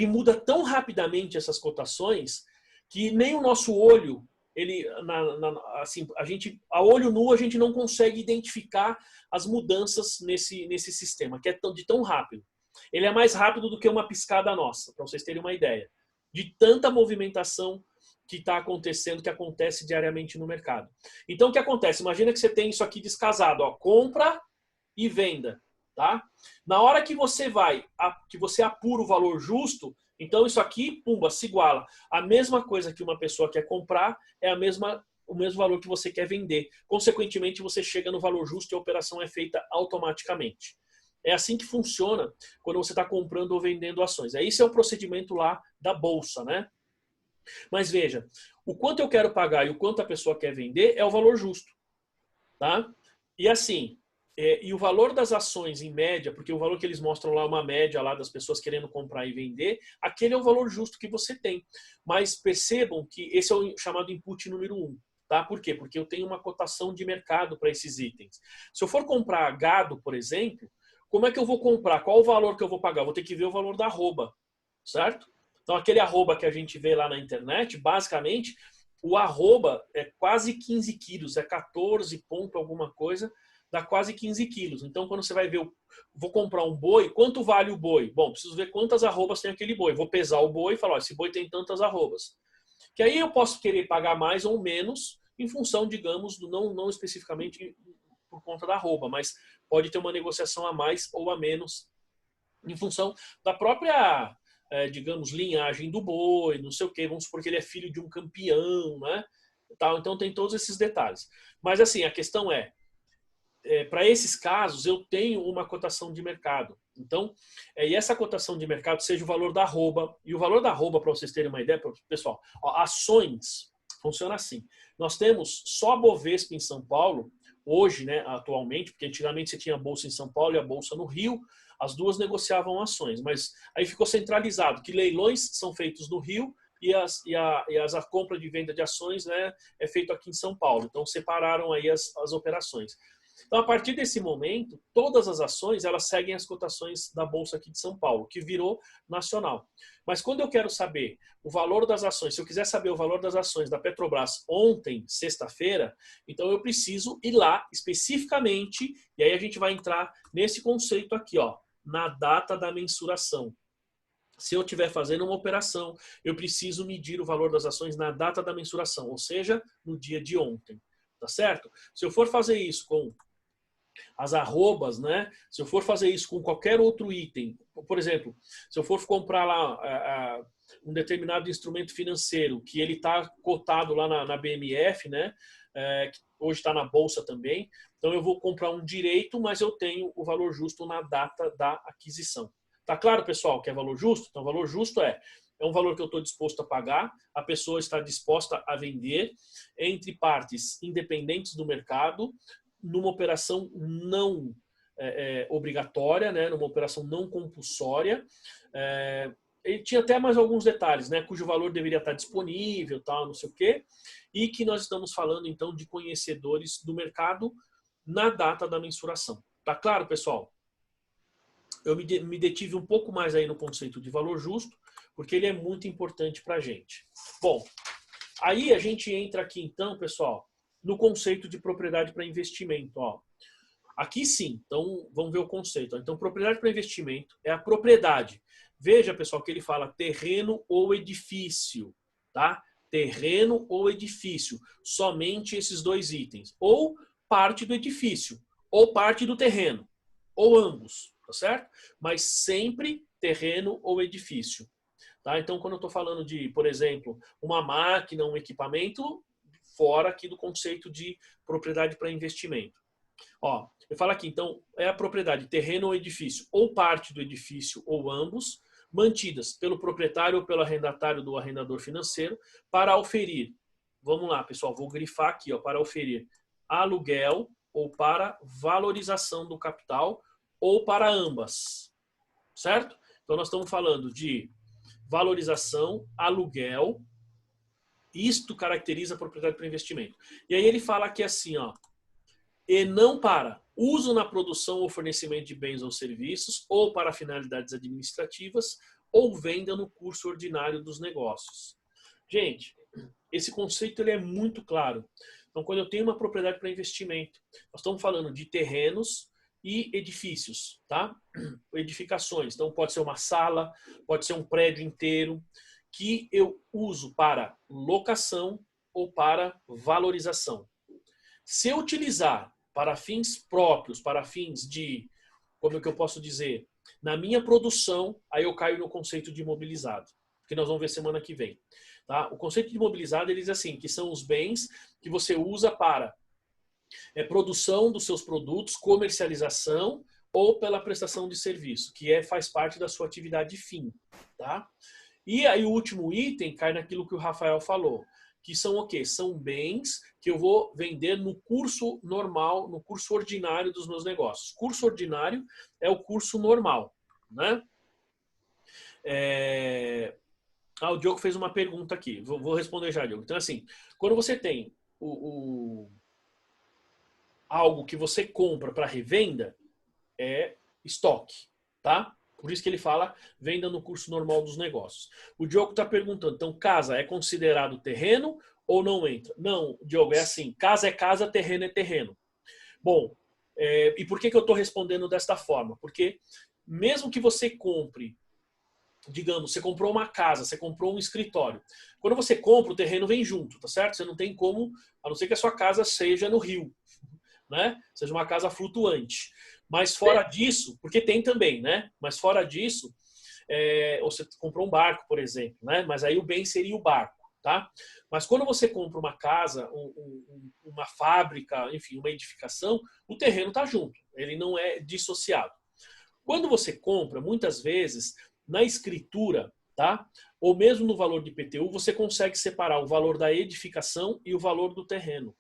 muda tão rapidamente essas cotações que nem o nosso olho, a olho nu a gente não consegue identificar as mudanças nesse sistema, que é de tão rápido. Ele é mais rápido do que uma piscada nossa, para vocês terem uma ideia. De tanta movimentação que está acontecendo, que acontece diariamente no mercado. Então, o que acontece? Imagina que você tem isso aqui descasado, ó, compra e venda, tá? Na hora que você apura o valor justo, então isso aqui, pumba, se iguala. A mesma coisa que uma pessoa quer comprar é o mesmo valor que você quer vender. Consequentemente, você chega no valor justo e a operação é feita automaticamente. É assim que funciona quando você está comprando ou vendendo ações. Esse é o procedimento lá da Bolsa, né? Mas veja, o quanto eu quero pagar e o quanto a pessoa quer vender é o valor justo, tá? E assim, e o valor das ações em média, porque o valor que eles mostram lá é uma média lá das pessoas querendo comprar e vender, aquele é o valor justo que você tem. Mas percebam que esse é o chamado input número 1. Tá? Por quê? Porque eu tenho uma cotação de mercado para esses itens. Se eu for comprar gado, por exemplo, como é que eu vou comprar? Qual o valor que eu vou pagar? Eu vou ter que ver o valor da arroba, certo? Então, aquele arroba que a gente vê lá na internet, basicamente, o arroba é quase 15 quilos, é 14 ponto alguma coisa, dá quase 15 quilos. Então, quando você vai ver, vou comprar um boi, quanto vale o boi? Bom, preciso ver quantas arrobas tem aquele boi. Vou pesar o boi e falar, ó, esse boi tem tantas arrobas. Que aí eu posso querer pagar mais ou menos em função, digamos, não especificamente por conta da arroba, mas pode ter uma negociação a mais ou a menos em função da própria, digamos, linhagem do boi, não sei o quê, vamos supor que ele é filho de um campeão, né? Então tem todos esses detalhes. Mas assim, a questão para esses casos, eu tenho uma cotação de mercado. Então, e essa cotação de mercado seja o valor da arroba. E o valor da arroba, para vocês terem uma ideia, pessoal, ó, ações, funciona assim. Nós temos só a Bovespa em São Paulo, hoje, né, atualmente, porque antigamente você tinha a Bolsa em São Paulo e a Bolsa no Rio, as duas negociavam ações, mas aí ficou centralizado, que leilões são feitos no Rio e a compra de venda de ações, né, é feito aqui em São Paulo. Então, separaram aí as operações. Então, a partir desse momento, todas as ações elas seguem as cotações da Bolsa aqui de São Paulo, que virou nacional. Mas quando eu quero saber o valor das ações, se eu quiser saber o valor das ações da Petrobras ontem, sexta-feira, então eu preciso ir lá especificamente, e aí a gente vai entrar nesse conceito aqui, ó, na data da mensuração. Se eu estiver fazendo uma operação, eu preciso medir o valor das ações na data da mensuração, ou seja, no dia de ontem. Tá certo? Se eu for fazer isso com as arrobas, né? Se eu for fazer isso com qualquer outro item, por exemplo, se eu for comprar lá um determinado instrumento financeiro que ele está cotado lá na BMF, né? Que hoje está na Bolsa também, então eu vou comprar um direito, mas eu tenho o valor justo na data da aquisição. Tá claro, pessoal, que é valor justo? Então, valor justo é um valor que eu estou disposto a pagar, a pessoa está disposta a vender entre partes independentes do mercado, numa operação não obrigatória, né, numa operação não compulsória. Ele tinha até mais alguns detalhes, né, cujo valor deveria estar disponível, tal, não sei o quê, e que nós estamos falando, então, de conhecedores do mercado na data da mensuração. Tá claro, pessoal? Eu me detive um pouco mais aí no conceito de valor justo, porque ele é muito importante para a gente. Bom, aí a gente entra aqui então, pessoal, no conceito de propriedade para investimento. Ó. Aqui sim, então vamos ver o conceito. Então, propriedade para investimento é a propriedade. Veja, pessoal, que ele fala terreno ou edifício, tá? Terreno ou edifício, somente esses dois itens. Ou parte do edifício, ou parte do terreno, ou ambos, tá certo? Mas sempre terreno ou edifício. Tá? Então, quando eu estou falando de, por exemplo, uma máquina, um equipamento, fora aqui do conceito de propriedade para investimento. Ó, eu falo aqui, então, é a propriedade terreno ou edifício, ou parte do edifício, ou ambos, mantidas pelo proprietário ou pelo arrendatário do arrendador financeiro para oferir. Vamos lá, pessoal, vou grifar aqui, ó, para oferir aluguel ou para valorização do capital ou para ambas, certo? Então, nós estamos falando de valorização, aluguel. Isto caracteriza a propriedade para investimento. E aí ele fala aqui assim, ó, e não para uso na produção ou fornecimento de bens ou serviços, ou para finalidades administrativas, ou venda no curso ordinário dos negócios. Gente, esse conceito ele é muito claro. Então, quando eu tenho uma propriedade para investimento, nós estamos falando de terrenos e edifícios, tá? Edificações. Então, pode ser uma sala, pode ser um prédio inteiro, que eu uso para locação ou para valorização. Se eu utilizar para fins próprios, para fins de, como é que eu posso dizer, na minha produção, aí eu caio no conceito de imobilizado, que nós vamos ver semana que vem. Tá? O conceito de imobilizado, ele diz assim, que são os bens que você usa para produção dos seus produtos, comercialização ou pela prestação de serviço, que faz parte da sua atividade fim. Tá? E aí o último item cai naquilo que o Rafael falou, que são o quê? São bens que eu vou vender no curso normal, no curso ordinário dos meus negócios. Curso ordinário é o curso normal, né? O Diogo fez uma pergunta aqui. Vou responder já, Diogo. Então, assim, quando você tem algo que você compra para revenda, é estoque, tá? Por isso que ele fala venda no curso normal dos negócios. O Diogo está perguntando, então casa é considerado terreno ou não entra? Não, Diogo, é assim, casa é casa, terreno é terreno. Bom, e por que eu estou respondendo desta forma? Porque mesmo que você compre, digamos, você comprou uma casa, você comprou um escritório. Quando você compra, o terreno vem junto, tá certo? Você não tem como, a não ser que a sua casa seja no rio, né? Seja uma casa flutuante. Mas fora disso, porque tem também, né? Mas fora disso, você comprou um barco, por exemplo, né? Mas aí o bem seria o barco, tá? Mas quando você compra uma casa, uma fábrica, enfim, uma edificação, o terreno está junto, ele não é dissociado. Quando você compra, muitas vezes, na escritura, tá? Ou mesmo no valor de IPTU, você consegue separar o valor da edificação e o valor do terreno.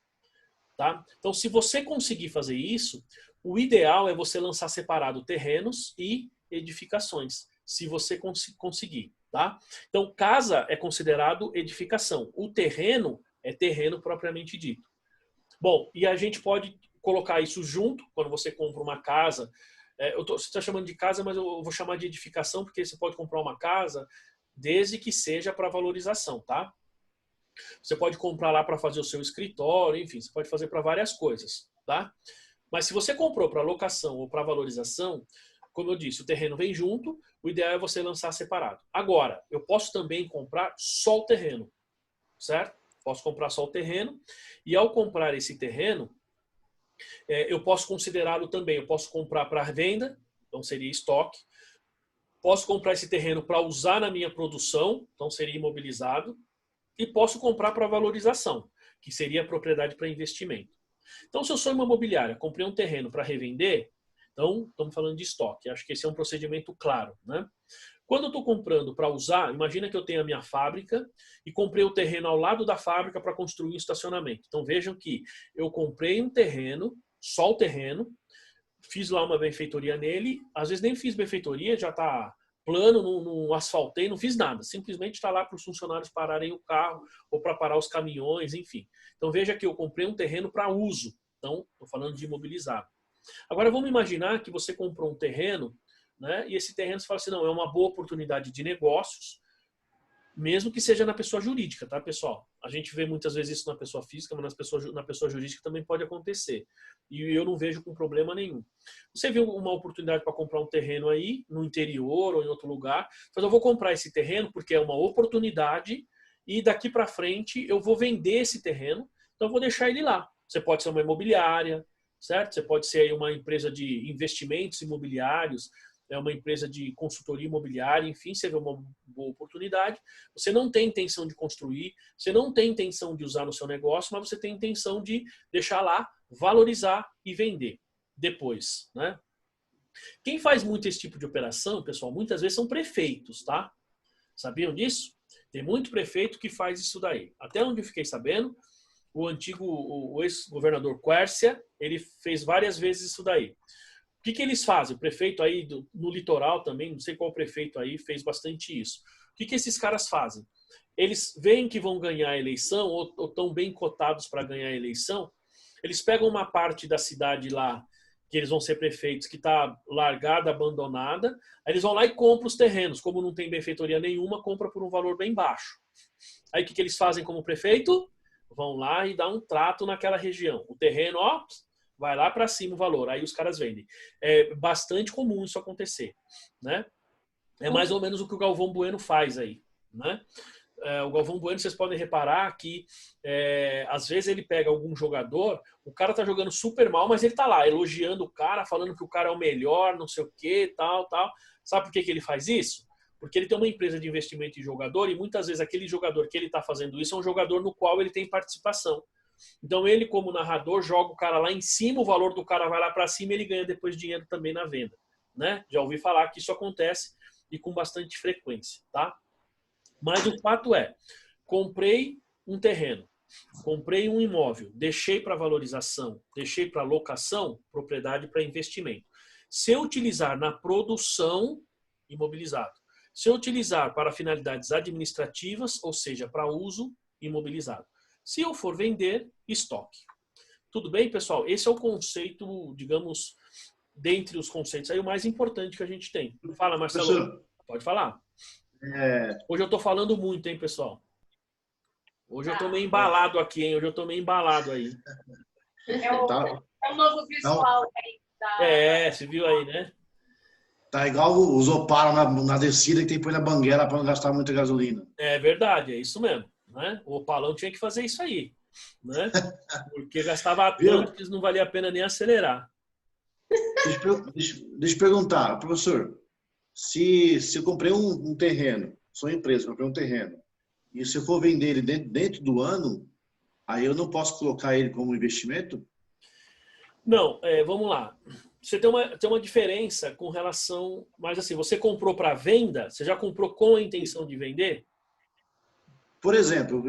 Tá? Então, se você conseguir fazer isso, o ideal é você lançar separado terrenos e edificações, se você conseguir. Tá? Então, casa é considerado edificação. O terreno é terreno propriamente dito. Bom, e a gente pode colocar isso junto, quando você compra uma casa. Você está chamando de casa, mas eu vou chamar de edificação, porque você pode comprar uma casa desde que seja para valorização, tá? Você pode comprar lá para fazer o seu escritório, enfim, você pode fazer para várias coisas, tá? Mas se você comprou para locação ou para valorização, como eu disse, o terreno vem junto, o ideal é você lançar separado. Agora, eu posso também comprar só o terreno, certo? Posso comprar só o terreno, e ao comprar esse terreno, eu posso considerá-lo também, eu posso comprar para venda, então seria estoque, posso comprar esse terreno para usar na minha produção, então seria imobilizado, e posso comprar para valorização, que seria a propriedade para investimento. Então, se eu sou uma imobiliária, comprei um terreno para revender, então estamos falando de estoque. Acho que esse é um procedimento claro, né? Quando eu estou comprando para usar, imagina que eu tenho a minha fábrica e comprei o terreno ao lado da fábrica para construir um estacionamento. Então vejam que eu comprei um terreno, só o terreno, fiz lá uma benfeitoria nele, às vezes nem fiz benfeitoria, já está plano, não asfaltei, não fiz nada. Simplesmente está lá para os funcionários pararem o carro ou para parar os caminhões, enfim. Então veja que eu comprei um terreno para uso. Então, estou falando de imobilizado. Agora vamos imaginar que você comprou um terreno, né? E esse terreno você fala assim, não, é uma boa oportunidade de negócios. Mesmo que seja na pessoa jurídica, tá, pessoal? A gente vê muitas vezes isso na pessoa física, mas na pessoa jurídica também pode acontecer. E eu não vejo com problema nenhum. Você viu uma oportunidade para comprar um terreno aí, no interior ou em outro lugar, então eu vou comprar esse terreno porque é uma oportunidade e daqui para frente eu vou vender esse terreno, então eu vou deixar ele lá. Você pode ser uma imobiliária, certo? Você pode ser uma empresa de investimentos imobiliários, uma empresa de consultoria imobiliária, enfim, você vê uma boa oportunidade, você não tem intenção de construir, você não tem intenção de usar no seu negócio, mas você tem intenção de deixar lá, valorizar e vender depois, né? Quem faz muito esse tipo de operação, pessoal, muitas vezes são prefeitos, tá? Sabiam disso? Tem muito prefeito que faz isso daí. Até onde eu fiquei sabendo, o ex-governador Quércia, ele fez várias vezes isso daí. O que eles fazem? O prefeito aí no litoral também, não sei qual prefeito aí, fez bastante isso. O que esses caras fazem? Eles veem que vão ganhar a eleição ou estão bem cotados para ganhar a eleição, eles pegam uma parte da cidade lá, que eles vão ser prefeitos, que está largada, abandonada, aí eles vão lá e compram os terrenos. Como não tem benfeitoria nenhuma, compra por um valor bem baixo. Aí o que eles fazem como prefeito? Vão lá e dá um trato naquela região. O terreno, ó, vai lá para cima o valor, aí os caras vendem. É bastante comum isso acontecer, né? É mais ou menos o que o Galvão Bueno faz aí, né? O Galvão Bueno, vocês podem reparar que às vezes ele pega algum jogador, o cara tá jogando super mal, mas ele tá lá elogiando o cara, falando que o cara é o melhor, não sei o que, tal, tal. Sabe por que ele faz isso? Porque ele tem uma empresa de investimento em jogador e muitas vezes aquele jogador que ele tá fazendo isso é um jogador no qual ele tem participação. Então ele, como narrador, joga o cara lá em cima, o valor do cara vai lá para cima e ele ganha depois dinheiro também na venda, né? Já ouvi falar que isso acontece e com bastante frequência, tá? Mas o fato é, comprei um terreno, comprei um imóvel, deixei para valorização, deixei para locação, propriedade para investimento. Se eu utilizar na produção, imobilizado. Se eu utilizar para finalidades administrativas, ou seja, para uso, imobilizado. Se eu for vender, estoque. Tudo bem, pessoal? Esse é o conceito, digamos, dentre os conceitos aí, o mais importante que a gente tem. Fala, Marcelo. Professor, pode falar. Hoje eu tô falando muito, hein, pessoal? Hoje eu tô meio embalado aqui, hein? Hoje eu tô meio embalado aí. É o novo visual aí. Você viu aí, né? tá igual os Opala na descida que tem que pôr na banguela para não gastar muita gasolina. É verdade, é isso mesmo. Né? O Opalão tinha que fazer isso aí, né? Porque gastava tanto que não valia a pena nem acelerar. Deixa eu perguntar, professor, se eu comprei um terreno, sou empresa, comprei um terreno, e se eu for vender ele dentro do ano, aí eu não posso colocar ele como investimento? Não, vamos lá. Você tem uma diferença com relação... Mas assim, você comprou para venda? Você já comprou com a intenção de vender? Por exemplo,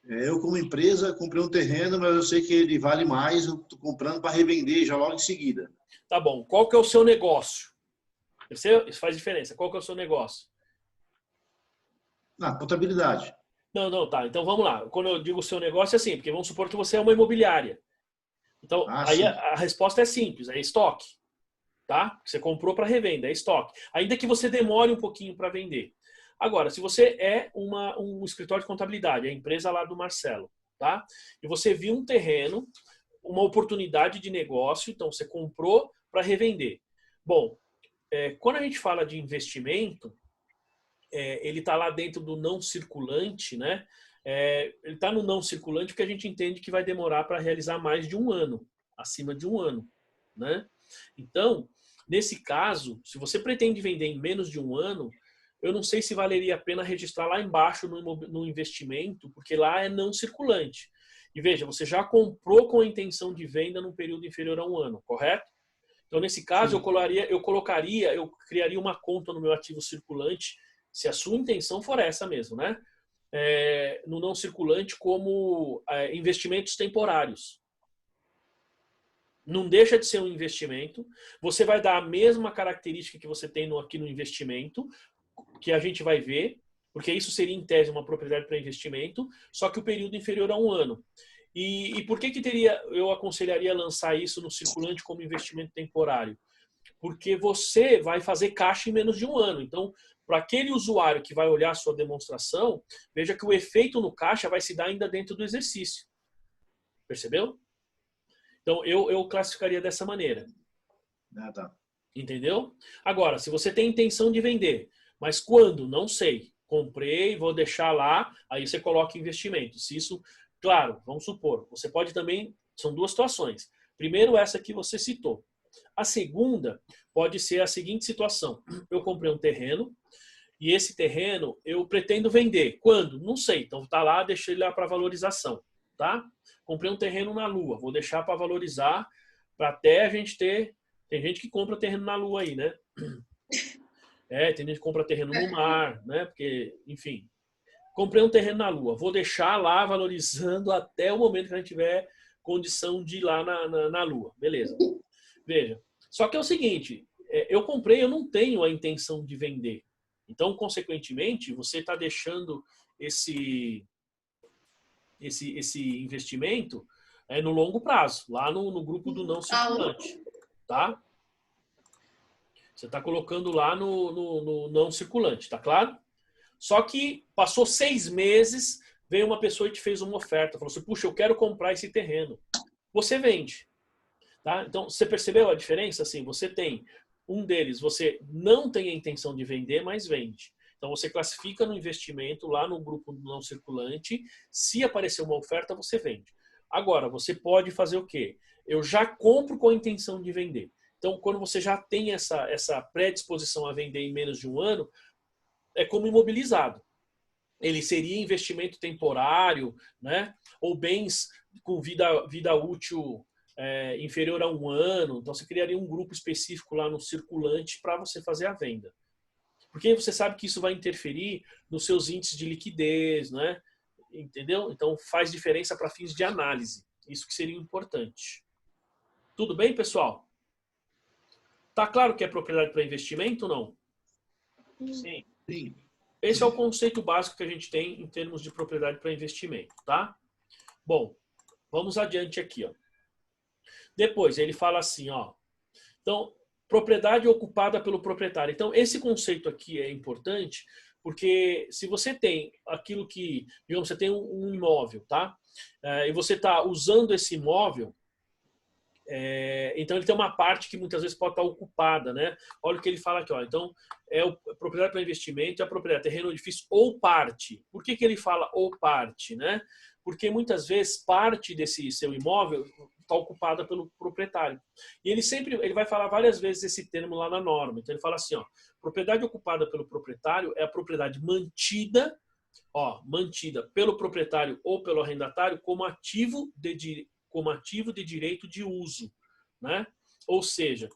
eu como empresa comprei um terreno, mas eu sei que ele vale mais, eu estou comprando para revender já logo em seguida. Tá bom. Qual que é o seu negócio? Isso faz diferença. Qual que é o seu negócio? Na contabilidade. Não, tá. Então vamos lá. Quando eu digo o seu negócio é assim, porque vamos supor que você é uma imobiliária. Então, aí a resposta é simples, é estoque. Tá? Você comprou para revenda, é estoque. Ainda que você demore um pouquinho para vender. Agora, se você é um escritório de contabilidade, a empresa lá do Marcelo, tá? E você viu um terreno, uma oportunidade de negócio, então você comprou para revender. Bom, quando a gente fala de investimento, ele está lá dentro do não circulante, né? Ele está no não circulante porque a gente entende que vai demorar para realizar mais de um ano, acima de um ano, né? Então, nesse caso, se você pretende vender em menos de um ano, eu não sei se valeria a pena registrar lá embaixo no investimento, porque lá é não circulante. E veja, você já comprou com a intenção de venda num período inferior a um ano, correto? Então, nesse caso, eu criaria uma conta no meu ativo circulante, se a sua intenção for essa mesmo, né? No não circulante como investimentos temporários. Não deixa de ser um investimento. Você vai dar a mesma característica que você tem aqui no investimento, que a gente vai ver, porque isso seria em tese uma propriedade para investimento, só que o período inferior a um ano. E por que eu aconselharia lançar isso no circulante como investimento temporário? Porque você vai fazer caixa em menos de um ano. Então, para aquele usuário que vai olhar a sua demonstração, veja que o efeito no caixa vai se dar ainda dentro do exercício. Percebeu? Então, eu classificaria dessa maneira. Ah, tá. Entendeu? Agora, se você tem intenção de vender, mas quando? Não sei. Comprei, vou deixar lá, aí você coloca investimento. Se isso, claro, vamos supor, você pode também, são duas situações. Primeiro, essa que você citou. A segunda pode ser a seguinte situação. Eu comprei um terreno e esse terreno eu pretendo vender. Quando? Não sei. Então tá lá, deixei ele lá para valorização, tá? Comprei um terreno na Lua, vou deixar para valorizar, para até a gente ter... Tem gente que compra terreno na Lua aí, né? Tem gente que compra terreno no mar, né? Porque, enfim. Comprei um terreno na Lua, vou deixar lá valorizando até o momento que a gente tiver condição de ir lá na Lua. Beleza. Veja. Só que é o seguinte, eu comprei, eu não tenho a intenção de vender. Então, consequentemente, você está deixando esse investimento no longo prazo, lá no grupo do não circulante. Tá? Você está colocando lá no não circulante, tá claro? Só que passou 6 meses, veio uma pessoa e te fez uma oferta. Falou assim, puxa, eu quero comprar esse terreno. Você vende. Tá? Então, você percebeu a diferença? Assim, você tem um deles, você não tem a intenção de vender, mas vende. Então, você classifica no investimento lá no grupo do não circulante. Se aparecer uma oferta, você vende. Agora, você pode fazer o quê? Eu já compro com a intenção de vender. Então, quando você já tem essa predisposição a vender em menos de um ano, é como imobilizado. Ele seria investimento temporário, né? Ou bens com vida útil inferior a 1 ano. Então, você criaria um grupo específico lá no circulante para você fazer a venda. Porque você sabe que isso vai interferir nos seus índices de liquidez, né? Entendeu? Então, faz diferença para fins de análise. Isso que seria importante. Tudo bem, pessoal? Tá claro que é propriedade para investimento ou não? Sim. Sim. Esse é o conceito básico que a gente tem em termos de propriedade para investimento, tá? Bom, vamos adiante aqui, ó. Depois, ele fala assim, ó. Então, propriedade ocupada pelo proprietário. Então, esse conceito aqui é importante porque se você tem aquilo que, digamos, você tem um imóvel, tá? E você está usando esse imóvel, então ele tem uma parte que muitas vezes pode estar ocupada, né? Olha o que ele fala aqui, ó. Então, a propriedade para investimento é a propriedade, terreno, edifício ou parte. Por que ele fala ou parte, né? Porque muitas vezes parte desse seu imóvel está ocupada pelo proprietário. E ele vai falar várias vezes esse termo lá na norma. Então ele fala assim, ó, propriedade ocupada pelo proprietário é a propriedade mantida pelo proprietário ou pelo arrendatário como ativo de direito de uso, né? Ou seja,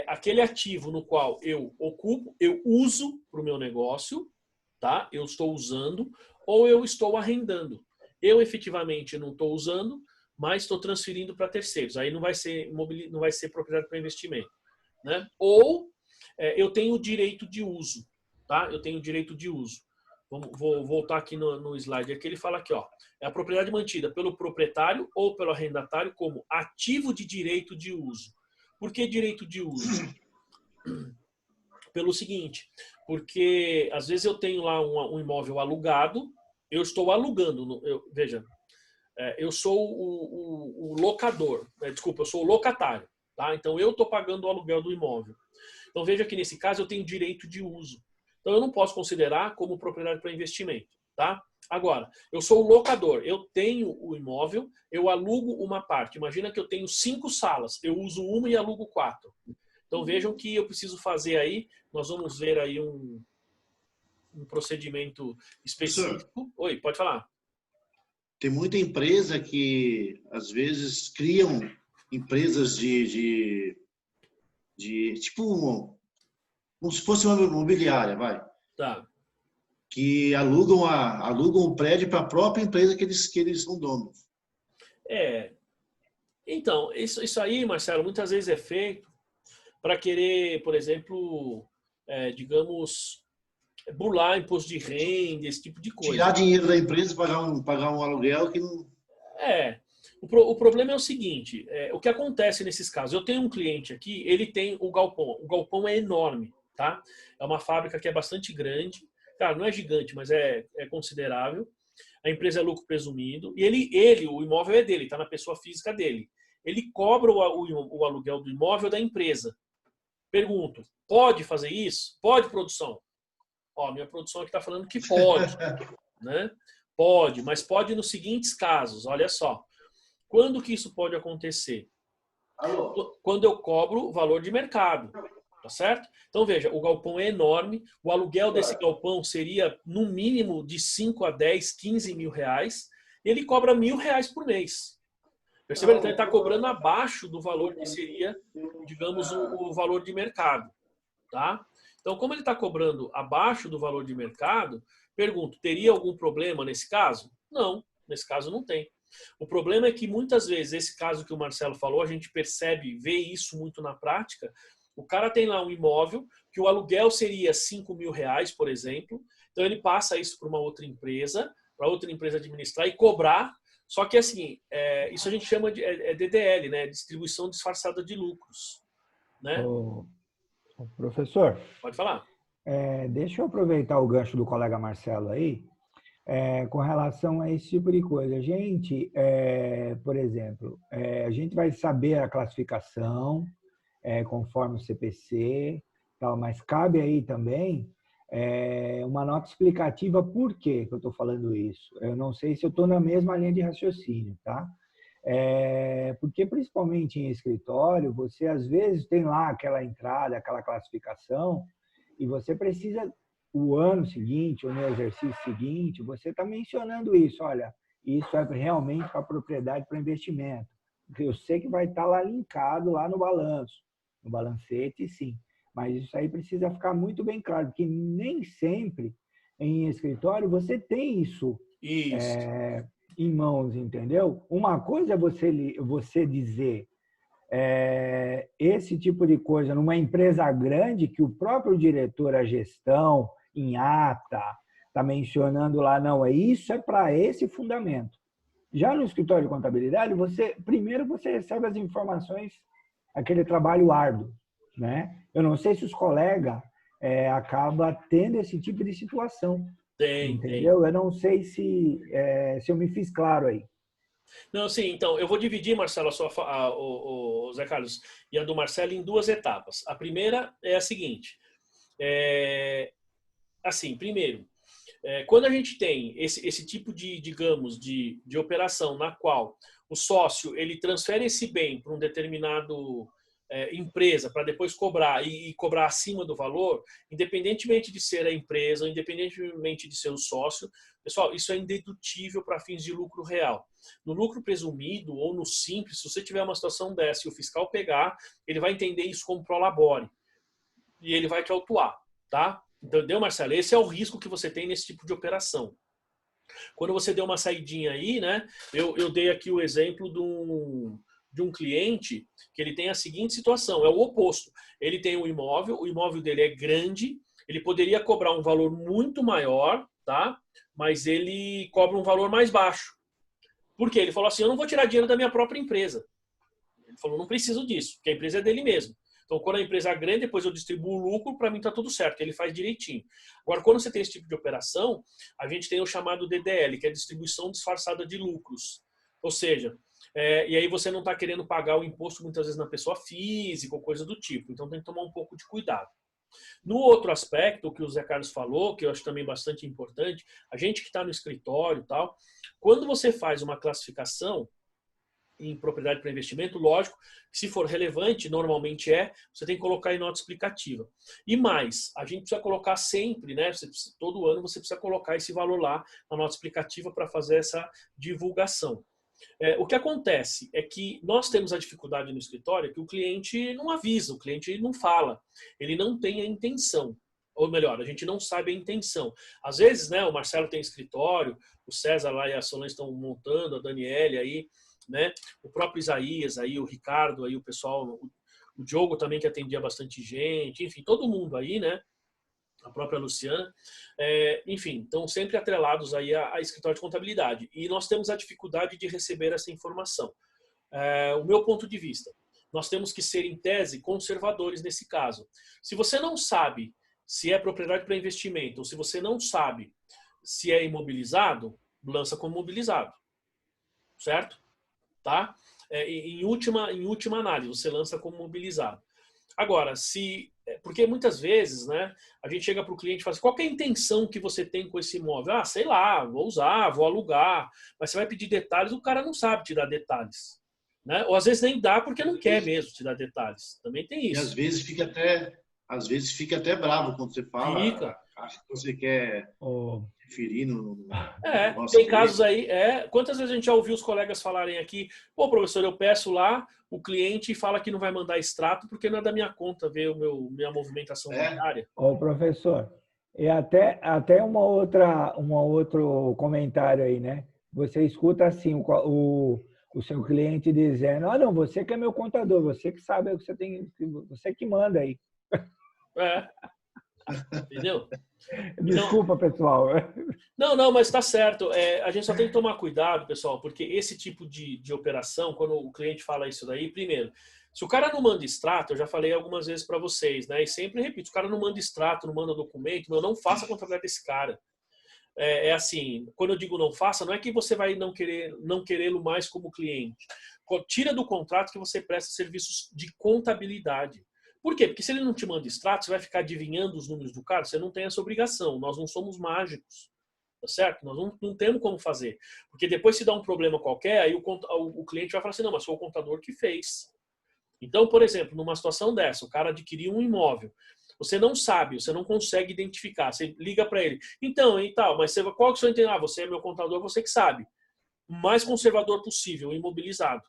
aquele ativo no qual eu ocupo, eu uso para o meu negócio, tá? Eu estou usando ou eu estou arrendando. Eu efetivamente não estou usando, mas estou transferindo para terceiros. Aí não vai ser propriedade para investimento, né? Ou eu tenho o direito de uso, tá? Eu tenho o direito de uso. Vou voltar aqui no slide. Aqui ele fala aqui, ó, é a propriedade mantida pelo proprietário ou pelo arrendatário como ativo de direito de uso. Por que direito de uso? Pelo seguinte, porque às vezes eu tenho lá um imóvel alugado, eu estou alugando, veja, eu sou o locador, desculpa, eu sou o locatário, tá? Então eu estou pagando o aluguel do imóvel. Então veja que nesse caso eu tenho direito de uso. Então eu não posso considerar como propriedade para investimento, tá? Agora, eu sou o locador, eu tenho o imóvel, eu alugo uma parte. Imagina que eu tenho 5 salas, eu uso uma e alugo 4. Então vejam que eu preciso fazer aí, nós vamos ver aí um procedimento específico. Professor, Oi, pode falar. tem muita empresa que, às vezes, criam empresas de tipo, como se fosse uma imobiliária, vai. Tá. Que alugam o prédio para a própria empresa que eles são donos. Então, isso aí, Marcelo, muitas vezes é feito para querer, por exemplo, digamos, burlar imposto de renda, esse tipo de coisa. Tirar dinheiro da empresa e pagar um aluguel que não... O problema é o seguinte, o que acontece nesses casos? Eu tenho um cliente aqui, ele tem o galpão é enorme. tá? É uma fábrica que é bastante grande. Cara, não é gigante, mas é considerável. A empresa é lucro presumido. E o imóvel é dele, está na pessoa física dele. Ele cobra o aluguel do imóvel da empresa. Pergunto, pode fazer isso? Pode, produção? Ó, minha produção aqui está falando que pode, né? Pode, mas pode nos seguintes casos. Olha só. Quando que isso pode acontecer? Quando eu cobro o valor de mercado. Tá certo? Então, veja, o galpão é enorme. O aluguel desse galpão seria, no mínimo, de 5 a 10, 15 mil reais. E ele cobra R$1.000 por mês. Percebeu? Então, ele está cobrando abaixo do valor que seria, digamos, o valor de mercado. Tá? Então, como ele está cobrando abaixo do valor de mercado, pergunto, teria algum problema nesse caso? Não, nesse caso não tem. O problema é que, muitas vezes, esse caso que o Marcelo falou, a gente percebe, vê isso muito na prática. O cara tem lá um imóvel que o aluguel seria R$5.000, por exemplo. Então, ele passa isso para uma outra empresa, para outra empresa administrar e cobrar. Só que, assim, isso a gente chama de DDL, né? Distribuição disfarçada de lucros. Né? Professor, pode falar. Deixa eu aproveitar o gancho do colega Marcelo aí, com relação a esse tipo de coisa. A gente, por exemplo, a gente vai saber a classificação, conforme o CPC, tal, mas cabe aí também uma nota explicativa por que eu estou falando isso. Eu não sei se eu estou na mesma linha de raciocínio, tá? Porque, principalmente em escritório, você às vezes tem lá aquela entrada, aquela classificação, e você precisa, o ano seguinte, ou no exercício seguinte, você está mencionando isso. Olha, isso é realmente para propriedade, para investimento. Porque eu sei que vai estar lá linkado lá no balanço. No balancete, sim. Mas isso aí precisa ficar muito bem claro, porque nem sempre em escritório você tem isso. Em mãos, entendeu? Uma coisa é você dizer esse tipo de coisa numa empresa grande que o próprio diretor, a gestão, em ata, está mencionando lá, não, isso é para esse fundamento. Já no escritório de contabilidade, primeiro você recebe as informações, aquele trabalho árduo, né? Eu não sei se os colegas acabam tendo esse tipo de situação. Entendeu? Eu não sei se eu me fiz claro aí. Não, sim, então, eu vou dividir, Marcelo, o Zé Carlos e a do Marcelo em duas etapas. A primeira é a seguinte. Primeiro, quando a gente tem esse tipo de, digamos, de operação na qual o sócio ele transfere esse bem para um determinado empresa para depois cobrar e cobrar acima do valor, independentemente de ser a empresa, independentemente de ser o sócio, pessoal, isso é indedutível para fins de lucro real. No lucro presumido ou no simples, se você tiver uma situação dessa e o fiscal pegar, ele vai entender isso como prolabore e ele vai te autuar, tá? Entendeu, Marcelo? Esse é o risco que você tem nesse tipo de operação. Quando você deu uma saidinha aí, né? Eu dei aqui o exemplo de um cliente que ele tem a seguinte situação, é o oposto. Ele tem um imóvel, o imóvel dele é grande, ele poderia cobrar um valor muito maior, tá? Mas ele cobra um valor mais baixo. Por quê? Ele falou assim, eu não vou tirar dinheiro da minha própria empresa. Ele falou, não preciso disso, porque a empresa é dele mesmo. Então, quando a empresa é grande, depois eu distribuo o lucro, para mim está tudo certo, ele faz direitinho. Agora, quando você tem esse tipo de operação, a gente tem o chamado DDL, que é distribuição disfarçada de lucros. Ou seja, e aí você não está querendo pagar o imposto muitas vezes na pessoa física ou coisa do tipo. Então tem que tomar um pouco de cuidado. No outro aspecto, o que o Zé Carlos falou, que eu acho também bastante importante, a gente que está no escritório e tal, quando você faz uma classificação em propriedade para investimento, lógico, que se for relevante, normalmente você tem que colocar em nota explicativa. E mais, a gente precisa colocar sempre, né? Todo ano você precisa colocar esse valor lá na nota explicativa para fazer essa divulgação. O que acontece é que nós temos a dificuldade no escritório que o cliente não avisa, o cliente não fala, ele não tem a intenção. Ou melhor, a gente não sabe a intenção. Às vezes, né, o Marcelo tem escritório, o César lá e a Solange estão montando, a Daniele aí, né, o próprio Isaías aí, o Ricardo aí, o pessoal, o Diogo também que atendia bastante gente, enfim, todo mundo aí, né, a própria Luciana, enfim, estão sempre atrelados aí a escritório de contabilidade. E nós temos a dificuldade de receber essa informação. O meu ponto de vista, nós temos que ser, em tese, conservadores nesse caso. Se você não sabe se é propriedade para investimento ou se você não sabe se é imobilizado, lança como mobilizado. Certo? Tá? Em última análise, você lança como mobilizado. Agora, porque muitas vezes, né, a gente chega para o cliente e fala assim, qual que é a intenção que você tem com esse imóvel? Ah, sei lá, vou usar, vou alugar. Mas você vai pedir detalhes, o cara não sabe te dar detalhes. Né? Ou às vezes nem dá porque não quer mesmo te dar detalhes. Também tem isso. E às vezes fica até bravo quando você fala. Fica. Acha que você quer referir no tem casos aí. Quantas vezes a gente já ouviu os colegas falarem aqui, pô, professor, eu peço lá, o cliente fala que não vai mandar extrato porque não é da minha conta ver minha movimentação bancária. Ô, professor, e até um outro comentário aí, né? Você escuta assim o seu cliente dizendo, não, você que é meu contador, você que sabe o que você que manda aí. Entendeu? Desculpa, pessoal. Não, mas está certo. A gente só tem que tomar cuidado, pessoal, porque esse tipo de operação, quando o cliente fala isso daí, primeiro, se o cara não manda extrato, eu já falei algumas vezes para vocês, né? E sempre repito, se o cara não manda extrato, não manda documento, não faça a contabilidade desse cara. Assim, quando eu digo não faça, não é que você vai não querê-lo mais como cliente. Tira do contrato que você presta serviços de contabilidade. Por quê? Porque se ele não te manda extrato, você vai ficar adivinhando os números do cara, você não tem essa obrigação. Nós não somos mágicos, tá certo? Nós não temos como fazer. Porque depois se dá um problema qualquer, aí o cliente vai falar assim, não, mas foi o contador que fez. Então, por exemplo, numa situação dessa, o cara adquiriu um imóvel, você não sabe, você não consegue identificar, você liga para ele, então, e tal, mas qual que é o seu entendimento? Você é meu contador, você que sabe. O mais conservador possível, imobilizado.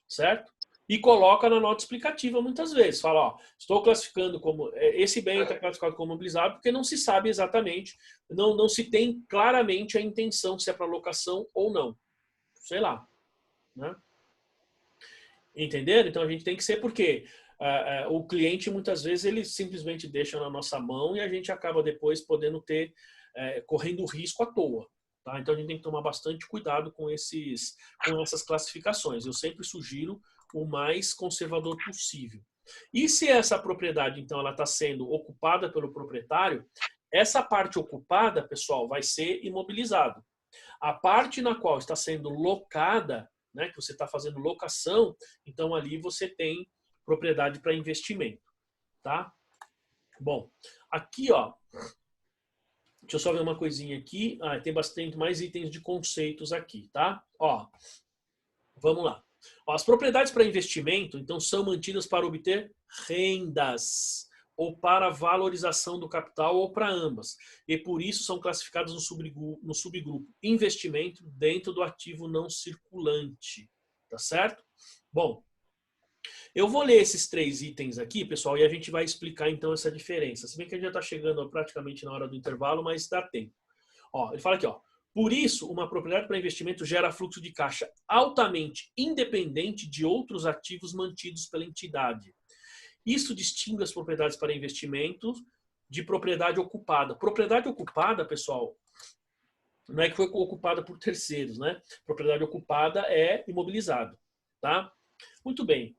Certo? E coloca na nota explicativa muitas vezes. Fala, estou classificando como... Esse bem está classificado como imobilizado porque não se sabe exatamente, não se tem claramente a intenção se é para locação ou não. Sei lá. Né? Entenderam? Então a gente tem que ser porque o cliente muitas vezes ele simplesmente deixa na nossa mão e a gente acaba depois podendo ter, correndo risco à toa. Tá? Então a gente tem que tomar bastante cuidado com essas classificações. Eu sempre sugiro o mais conservador possível. E se essa propriedade, então, ela está sendo ocupada pelo proprietário, essa parte ocupada, pessoal, vai ser imobilizado. A parte na qual está sendo locada, né, que você está fazendo locação, então ali você tem propriedade para investimento. Tá? Bom, aqui, ó, deixa eu só ver uma coisinha aqui. Tem bastante mais itens de conceitos aqui, tá? Ó, vamos lá. As propriedades para investimento, então, são mantidas para obter rendas ou para valorização do capital ou para ambas. E por isso são classificadas no subgrupo investimento dentro do ativo não circulante. Tá certo? Bom, eu vou ler esses 3 itens aqui, pessoal, e a gente vai explicar então essa diferença. Se bem que a gente já está chegando praticamente na hora do intervalo, mas dá tempo. Ó, ele fala aqui, ó. Por isso, uma propriedade para investimento gera fluxo de caixa altamente independente de outros ativos mantidos pela entidade. Isso distingue as propriedades para investimento de propriedade ocupada. Propriedade ocupada, pessoal, não é que foi ocupada por terceiros, né? Propriedade ocupada é imobilizado, tá? Muito bem.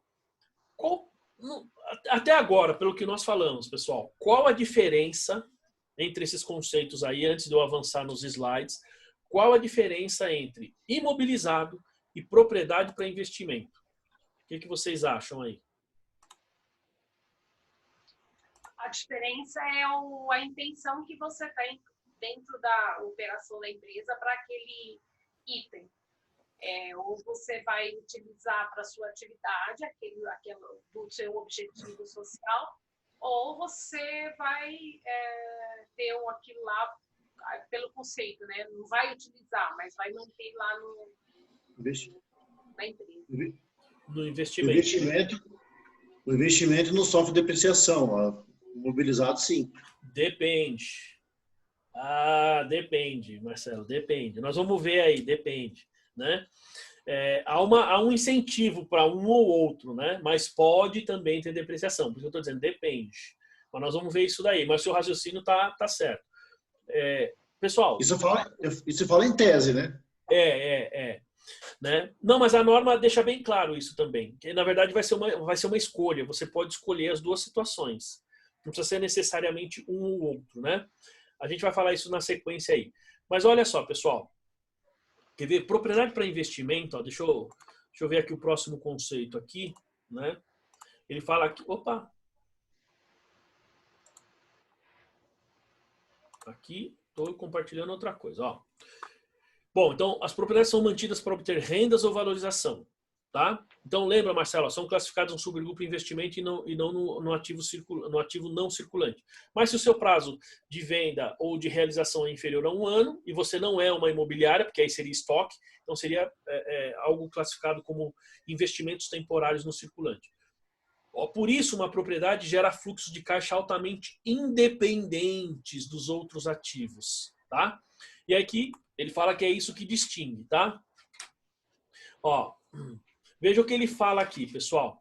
Até agora, pelo que nós falamos, pessoal, qual a diferença entre esses conceitos aí, antes de eu avançar nos slides? Qual a diferença entre imobilizado e propriedade para investimento? O que vocês acham aí? A diferença é a intenção que você tem dentro da operação da empresa para aquele item. Ou você vai utilizar para a sua atividade, do seu objetivo social, ou você vai ter aquilo lá pelo conceito, né? Não vai utilizar, mas vai manter lá na empresa. No investimento. O investimento não sofre depreciação. O mobilizado, sim. Depende. Depende, Marcelo, depende. Nós vamos ver aí, depende. Né? Há um incentivo para um ou outro, né? Mas pode também ter depreciação. Por isso eu estou dizendo, depende. Mas nós vamos ver isso daí. Mas o seu raciocínio tá certo. Pessoal... Isso fala em tese, né? né? Não, mas a norma deixa bem claro isso também. Que, na verdade, vai ser uma escolha. Você pode escolher as duas situações. Não precisa ser necessariamente um ou outro, né? A gente vai falar isso na sequência aí. Mas olha só, pessoal. Quer ver? Propriedade para investimento, ó, deixa eu ver aqui o próximo conceito aqui, né? Ele fala aqui, opa. Aqui estou compartilhando outra coisa, ó. Bom, então as propriedades são mantidas para obter rendas ou valorização, tá? Então lembra, Marcelo, são classificadas no subgrupo investimento e não no ativo não circulante. Mas se o seu prazo de venda ou de realização é inferior a 1 ano e você não é uma imobiliária, porque aí seria estoque, então seria algo classificado como investimentos temporários no circulante. Por isso, uma propriedade gera fluxos de caixa altamente independentes dos outros ativos, tá? E aqui ele fala que é isso que distingue, tá? Ó, veja o que ele fala aqui, pessoal.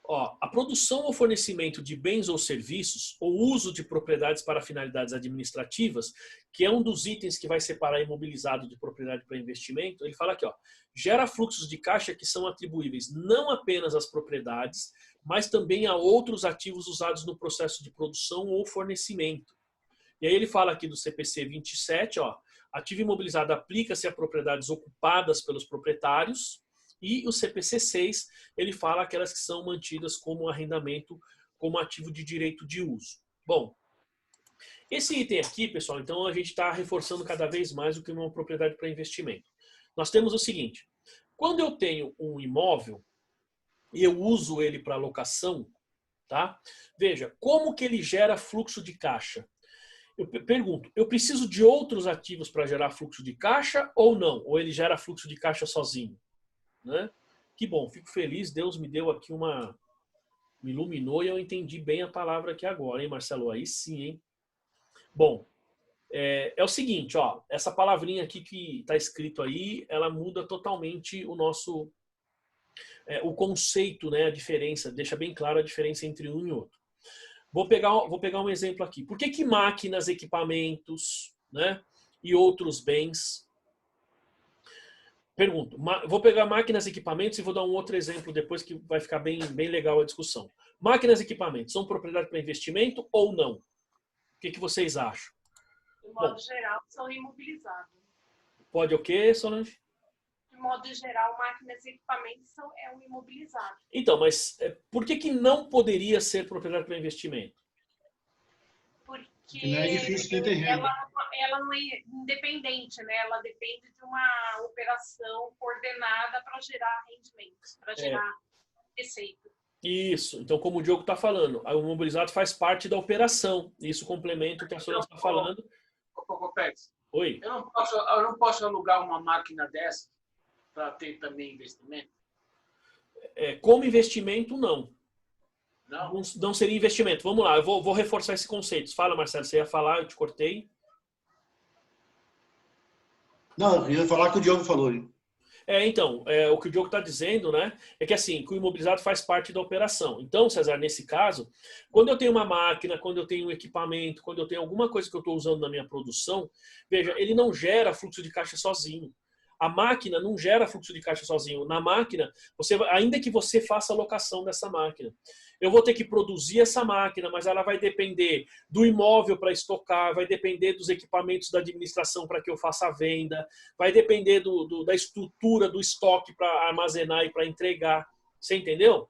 Ó, a produção ou fornecimento de bens ou serviços, ou uso de propriedades para finalidades administrativas, que é um dos itens que vai separar imobilizado de propriedade para investimento, ele fala aqui, ó, gera fluxos de caixa que são atribuíveis não apenas às propriedades, mas também a outros ativos usados no processo de produção ou fornecimento. E aí ele fala aqui do CPC 27, ó, ativo imobilizado aplica-se a propriedades ocupadas pelos proprietários, e o CPC 6, ele fala aquelas que são mantidas como arrendamento, como ativo de direito de uso. Bom, esse item aqui, pessoal, então a gente está reforçando cada vez mais o que é uma propriedade para investimento. Nós temos o seguinte, quando eu tenho um imóvel e eu uso ele para locação, tá? Veja, como que ele gera fluxo de caixa? Eu pergunto, eu preciso de outros ativos para gerar fluxo de caixa ou não? Ou ele gera fluxo de caixa sozinho? Né? Que bom, fico feliz, Deus me deu aqui me iluminou e eu entendi bem a palavra aqui agora, hein, Marcelo? Aí sim, hein? Bom, é o seguinte, ó, essa palavrinha aqui que está escrito aí, ela muda totalmente o nosso, o conceito, né, a diferença, deixa bem claro a diferença entre um e outro. Vou pegar um exemplo aqui. Por que máquinas, equipamentos, né, e outros bens... Pergunto, vou pegar máquinas e equipamentos e vou dar um outro exemplo depois que vai ficar bem legal a discussão. Máquinas e equipamentos são propriedade para investimento ou não? O que vocês acham? De modo geral, são imobilizados. Pode o quê, Solange? De modo geral, máquinas e equipamentos é um imobilizado. Então, mas por que não poderia ser propriedade para investimento? Porque não é difícil ter terreno. Ela não é independente, né? Ela depende de uma operação coordenada para gerar rendimentos, para gerar receita. Isso. Então, como o Diogo está falando, o imobilizado faz parte da operação. Isso complementa o que a Solange está falando. Oi. Eu não posso alugar uma máquina dessa para ter também investimento? Como investimento, não. Não seria investimento. Vamos lá, eu vou reforçar esse conceito. Fala, Marcelo, você ia falar, eu te cortei. Não, eu ia falar que o Diogo falou. Então, o que o Diogo está dizendo, né, é que assim, que o imobilizado faz parte da operação. Então, César, nesse caso, quando eu tenho uma máquina, quando eu tenho um equipamento, quando eu tenho alguma coisa que eu estou usando na minha produção, veja, ele não gera fluxo de caixa sozinho. A máquina não gera fluxo de caixa sozinho. Na máquina, ainda que você faça a locação dessa máquina, eu vou ter que produzir essa máquina, mas ela vai depender do imóvel para estocar, vai depender dos equipamentos da administração para que eu faça a venda, vai depender da estrutura do estoque para armazenar e para entregar. Você entendeu?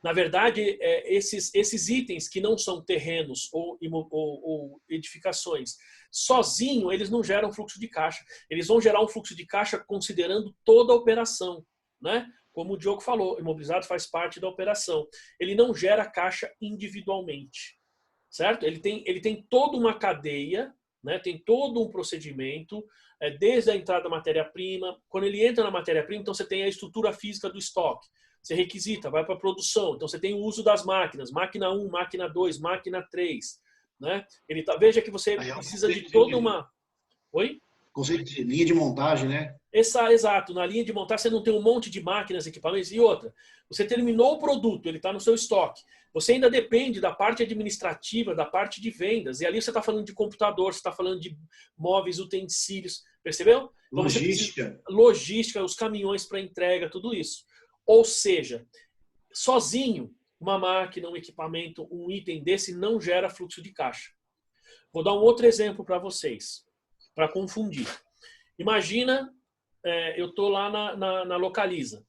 Na verdade, esses itens que não são terrenos ou edificações, sozinho, eles não geram fluxo de caixa. Eles vão gerar um fluxo de caixa considerando toda a operação, né? Como o Diogo falou, o imobilizado faz parte da operação. Ele não gera caixa individualmente, certo? Ele tem toda uma cadeia, né? Tem todo um procedimento, desde a entrada da matéria-prima. Quando ele entra na matéria-prima, então você tem a estrutura física do estoque. Você requisita, vai para a produção. Então você tem o uso das máquinas, máquina 1, máquina 2, máquina 3. Né? Veja que você precisa de toda uma... Oi? Conceito de linha de montagem, né? Exato. Na linha de montagem você não tem um monte de máquinas, equipamentos. E outra, você terminou o produto, ele está no seu estoque. Você ainda depende da parte administrativa, da parte de vendas. E ali você está falando de computador, você está falando de móveis, utensílios. Percebeu? Então, Logística. Logística, os caminhões para entrega, tudo isso. Ou seja, sozinho, uma máquina, um equipamento, um item desse não gera fluxo de caixa. Vou dar um outro exemplo para vocês, para confundir. Imagina, eu estou lá na Localiza.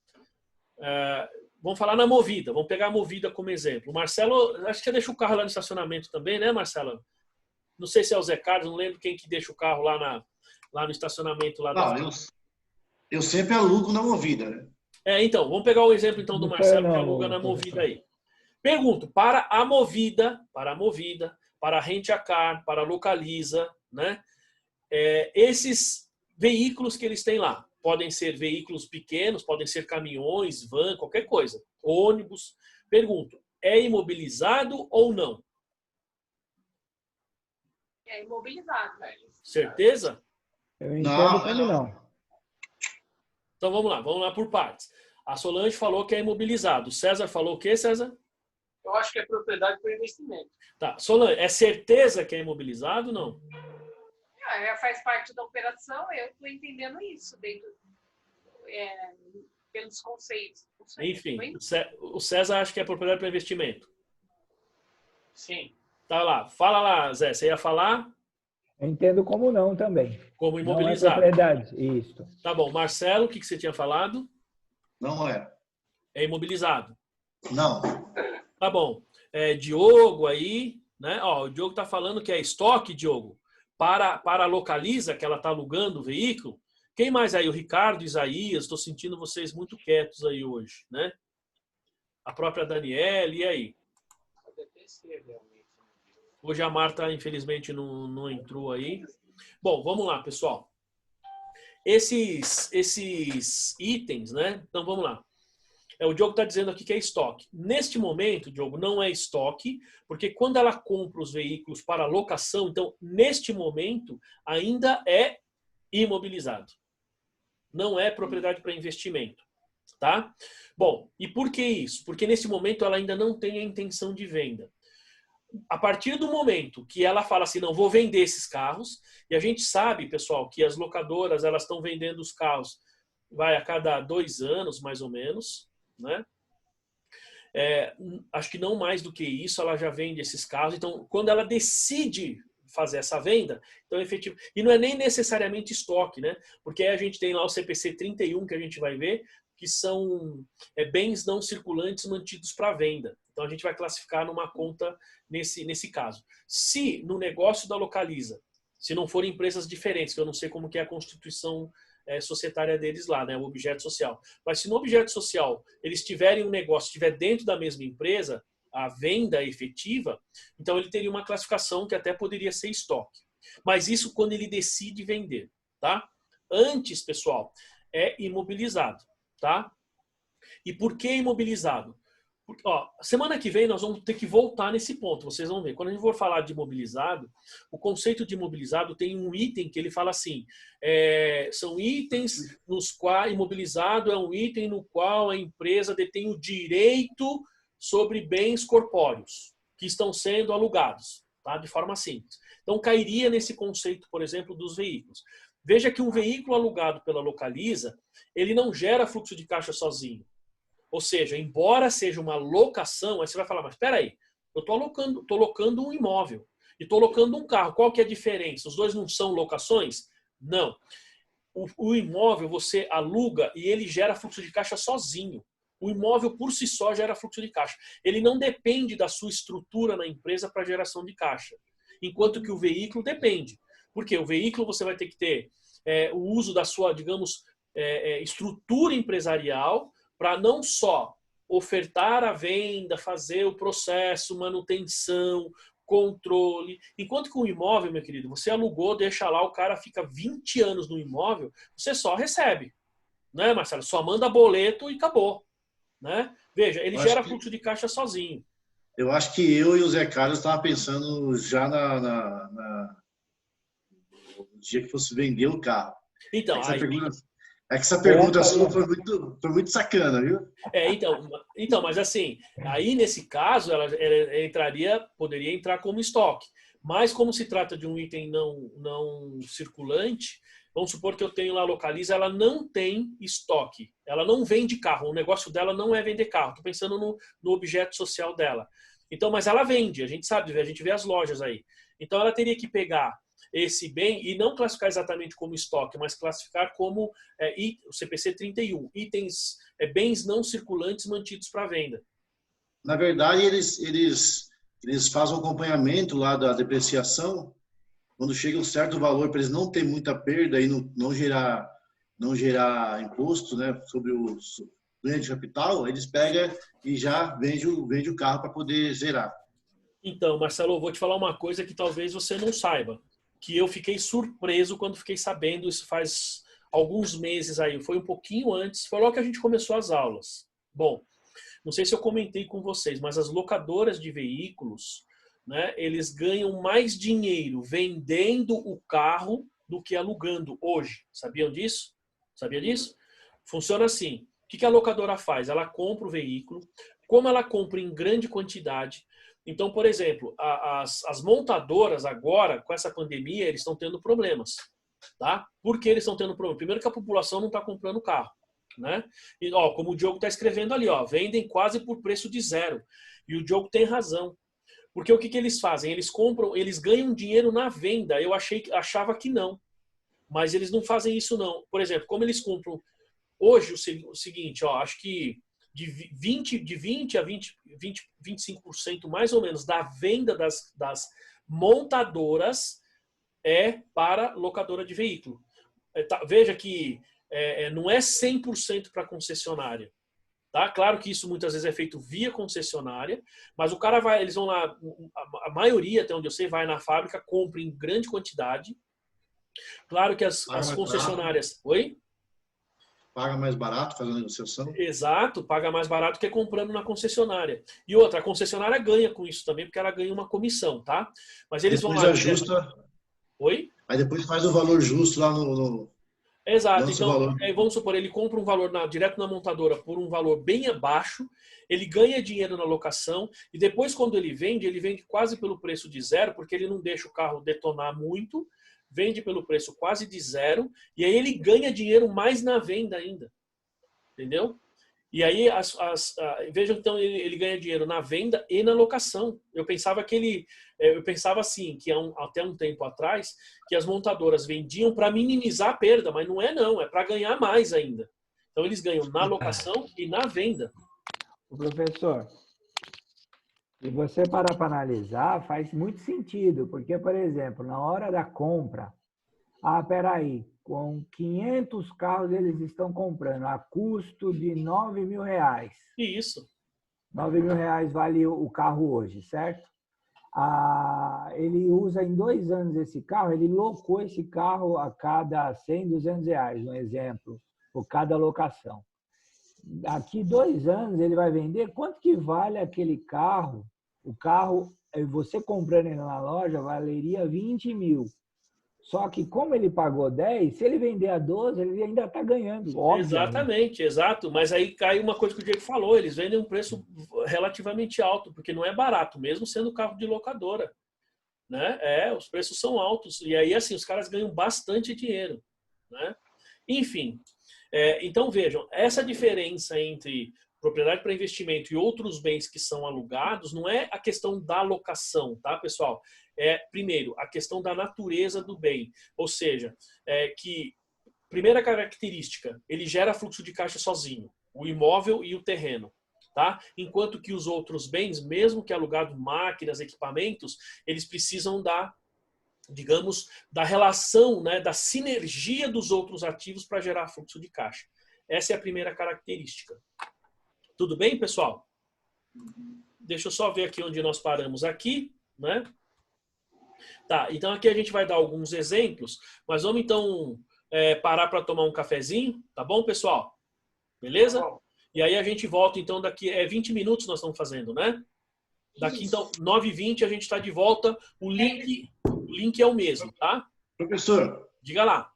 Vamos falar na Movida. Vamos pegar a Movida como exemplo. O Marcelo, acho que você deixa o carro lá no estacionamento também, né, Marcelo? Não sei se é o Zé Carlos, não lembro quem que deixa o carro lá no estacionamento. Eu sempre alugo na Movida, né? Então, vamos pegar o exemplo então do Marcelo que aluga na Movida aí. Pergunto, para a Movida, para a Rent a Car, para a Localiza, né? Esses veículos que eles têm lá, podem ser veículos pequenos, podem ser caminhões, van, qualquer coisa, ônibus. Pergunto, é imobilizado ou não? É imobilizado. Certeza? Eu entendo como não. Então vamos lá por partes. A Solange falou que é imobilizado. O César falou o quê, César? Eu acho que é propriedade para investimento. Tá. Solange, é certeza que é imobilizado ou não? Faz parte da operação, eu estou entendendo isso dentro, pelos conceitos. Enfim, o César acha que é propriedade para investimento. Sim. Tá lá. Fala lá, Zé. Você ia falar? Eu entendo como não também. Como imobilizado. Não é propriedade, isso. Tá bom. Marcelo, o que você tinha falado? Não é. É imobilizado. Não. Tá bom. Diogo aí, né? Ó, o Diogo tá falando que é estoque, Diogo, para a Localiza, que ela tá alugando o veículo. Quem mais aí? O Ricardo, Isaías, estou sentindo vocês muito quietos aí hoje, né? A própria Daniela, e aí? Pode até ser, realmente. Hoje a Marta, infelizmente, não entrou aí. Bom, vamos lá, pessoal. Esses itens, né? Então, vamos lá. O Diogo está dizendo aqui que é estoque. Neste momento, Diogo, não é estoque, porque quando ela compra os veículos para locação, então, neste momento, ainda é imobilizado. Não é propriedade para investimento, tá? Bom, e por que isso? Porque nesse momento ela ainda não tem a intenção de venda. A partir do momento que ela fala assim, não, vou vender esses carros, e a gente sabe, pessoal, que as locadoras, elas estão vendendo os carros, a cada 2 anos, mais ou menos, né? Acho que não mais do que isso, ela já vende esses carros. Então, quando ela decide fazer essa venda, então é efetivo. E não é nem necessariamente estoque, né? Porque aí a gente tem lá o CPC 31, que a gente vai ver, que são bens não circulantes mantidos para venda. Então a gente vai classificar numa conta nesse caso. Se no negócio da Localiza, se não forem empresas diferentes, que eu não sei como que é a constituição societária deles lá, né, o objeto social. Mas se no objeto social eles tiverem um negócio, estiver dentro da mesma empresa, a venda efetiva, então ele teria uma classificação que até poderia ser estoque. Mas isso quando ele decide vender, tá? Antes, pessoal, é imobilizado, tá? E por que imobilizado? Porque, semana que vem nós vamos ter que voltar nesse ponto, vocês vão ver. Quando a gente for falar de imobilizado, o conceito de imobilizado tem um item que ele fala assim, são itens nos quais, imobilizado é um item no qual a empresa detém o direito sobre bens corpóreos que estão sendo alugados, tá? De forma simples. Então cairia nesse conceito, por exemplo, dos veículos. Veja que um veículo alugado pela Localiza, ele não gera fluxo de caixa sozinho. Ou seja, embora seja uma locação, aí você vai falar, mas espera aí, eu estou locando um imóvel e estou locando um carro. Qual que é a diferença? Os dois não são locações? Não. O imóvel você aluga e ele gera fluxo de caixa sozinho. O imóvel por si só gera fluxo de caixa. Ele não depende da sua estrutura na empresa para geração de caixa. Enquanto que o veículo depende. Porque o veículo você vai ter que ter o uso da sua, digamos, estrutura empresarial para não só ofertar a venda, fazer o processo, manutenção, controle. Enquanto que o imóvel, meu querido, você alugou, deixa lá, o cara fica 20 anos no imóvel, você só recebe. Né, Marcelo? Só manda boleto e acabou. Né? Veja, ele gera fluxo de caixa sozinho. Eu acho que eu e o Zé Carlos estavam pensando já no dia que fosse vender o carro. Então, Essa pergunta sua foi muito sacana, viu? Então, mas assim, aí nesse caso ela poderia entrar como estoque. Mas como se trata de um item não circulante, vamos supor que eu tenho lá a Localiza, ela não tem estoque. Ela não vende carro. O negócio dela não é vender carro. Estou pensando no objeto social dela. Então, mas ela vende. A gente sabe, a gente vê as lojas aí. Então ela teria que pegar esse bem e não classificar exatamente como estoque, mas classificar como o CPC 31, itens, bens não circulantes mantidos para venda. Na verdade, eles fazem um acompanhamento lá da depreciação. Quando chega um certo valor, para eles não ter muita perda e não gerar imposto, né, sobre o ganho de capital, eles pegam e já vende o carro para poder zerar. Então, Marcelo, eu vou te falar uma coisa que talvez você não saiba, que eu fiquei surpreso quando fiquei sabendo, isso faz alguns meses aí, foi um pouquinho antes, foi logo que a gente começou as aulas. Bom, não sei se eu comentei com vocês, mas as locadoras de veículos, né, eles ganham mais dinheiro vendendo o carro do que alugando hoje. Sabiam disso? Sabia disso? Funciona assim. O que a locadora faz? Ela compra o veículo, como ela compra em grande quantidade. Então, por exemplo, as montadoras agora, com essa pandemia, eles estão tendo problemas. Tá? Por que eles estão tendo problema? Primeiro que a população não está comprando carro. Né? E, como o Diogo está escrevendo ali, vendem quase por preço de zero. E o Diogo tem razão. Porque o que eles fazem? Eles compram, eles ganham dinheiro na venda. Eu achava que não. Mas eles não fazem isso não. Por exemplo, como eles compram hoje o seguinte, acho que de 20 a 25% mais ou menos da venda das montadoras é para locadora de veículo. Veja que não é 100% para concessionária. Tá? Claro que isso muitas vezes é feito via concessionária, mas o cara eles vão lá, a maioria, até onde eu sei, vai na fábrica, compra em grande quantidade. Claro que as concessionárias... Oi? Paga mais barato fazendo negociação? Exato, paga mais barato que comprando na concessionária. E outra, a concessionária ganha com isso também, porque ela ganha uma comissão, tá? Mas eles depois vão lá... ajusta... Oi? Aí depois faz o valor justo lá no... Exato, então vamos supor, ele compra um valor direto na montadora por um valor bem abaixo, ele ganha dinheiro na locação e depois quando ele vende quase pelo preço de zero, porque ele não deixa o carro detonar muito, vende pelo preço quase de zero e aí ele ganha dinheiro mais na venda ainda, entendeu? E aí, vejam, então, ele ganha dinheiro na venda e na locação. Eu pensava assim, que até um tempo atrás, que as montadoras vendiam para minimizar a perda, mas não, é para ganhar mais ainda. Então, eles ganham na locação e na venda. Professor, se você parar para analisar, faz muito sentido, porque, por exemplo, na hora da compra, peraí, com 500 carros eles estão comprando a custo de R$9.000. Isso. R$9.000 vale o carro hoje, certo? Ele usa em 2 anos esse carro, ele locou esse carro a cada R$100, R$200, um exemplo, por cada locação. Daqui 2 anos ele vai vender, quanto que vale aquele carro? O carro, você comprando ele na loja, valeria 20 mil. Só que como ele pagou 10, se ele vender a 12, ele ainda está ganhando. Obviamente. Exatamente, exato. Mas aí cai uma coisa que o Diego falou, eles vendem um preço relativamente alto, porque não é barato, mesmo sendo carro de locadora. Né? Os preços são altos. E aí, assim, os caras ganham bastante dinheiro. Né? Enfim, então vejam, essa diferença entre propriedade para investimento e outros bens que são alugados não é a questão da locação, tá, pessoal? Primeiro, a questão da natureza do bem. Ou seja, que, primeira característica, ele gera fluxo de caixa sozinho, o imóvel e o terreno. Tá? Enquanto que os outros bens, mesmo que alugado máquinas, equipamentos, eles precisam digamos, da relação, né, da sinergia dos outros ativos para gerar fluxo de caixa. Essa é a primeira característica. Tudo bem, pessoal? Deixa eu só ver aqui onde nós paramos aqui, né? Tá, então aqui a gente vai dar alguns exemplos, mas vamos então parar para tomar um cafezinho, tá bom, pessoal? Beleza? Tá bom. E aí a gente volta então daqui, 20 minutos nós estamos fazendo, né? Daqui então, 9h20 a gente está de volta, o link é o mesmo, tá? Professor, Diga lá.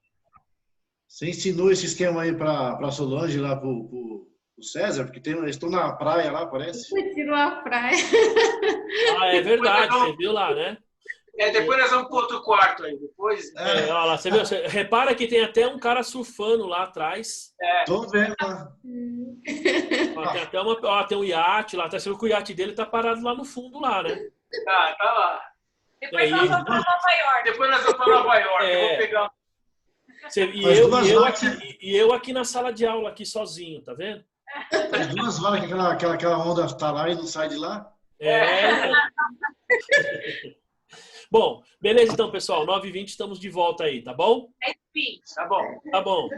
você ensinou esse esquema aí para Solange lá para o César? Porque eles estão na praia lá, parece. Tirou a praia. Ah, é verdade, você viu lá, né? Depois nós vamos para outro quarto aí. Depois. Olha lá, você viu? Repara que tem até um cara surfando lá atrás. Tô vendo lá. Ó, tem até tem um iate lá. Você viu que o iate dele tá parado lá no fundo lá, né? Tá lá. Depois E nós aí? vamos para Nova York. Depois nós vamos para Nova York. Eu vou pegar. E eu aqui na sala de aula, aqui sozinho, tá vendo? Faz 2 horas que aquela onda tá lá e não sai de lá. Bom, beleza então, pessoal. 9h20 estamos de volta aí, tá bom? Enfim. Tá bom. Tá bom.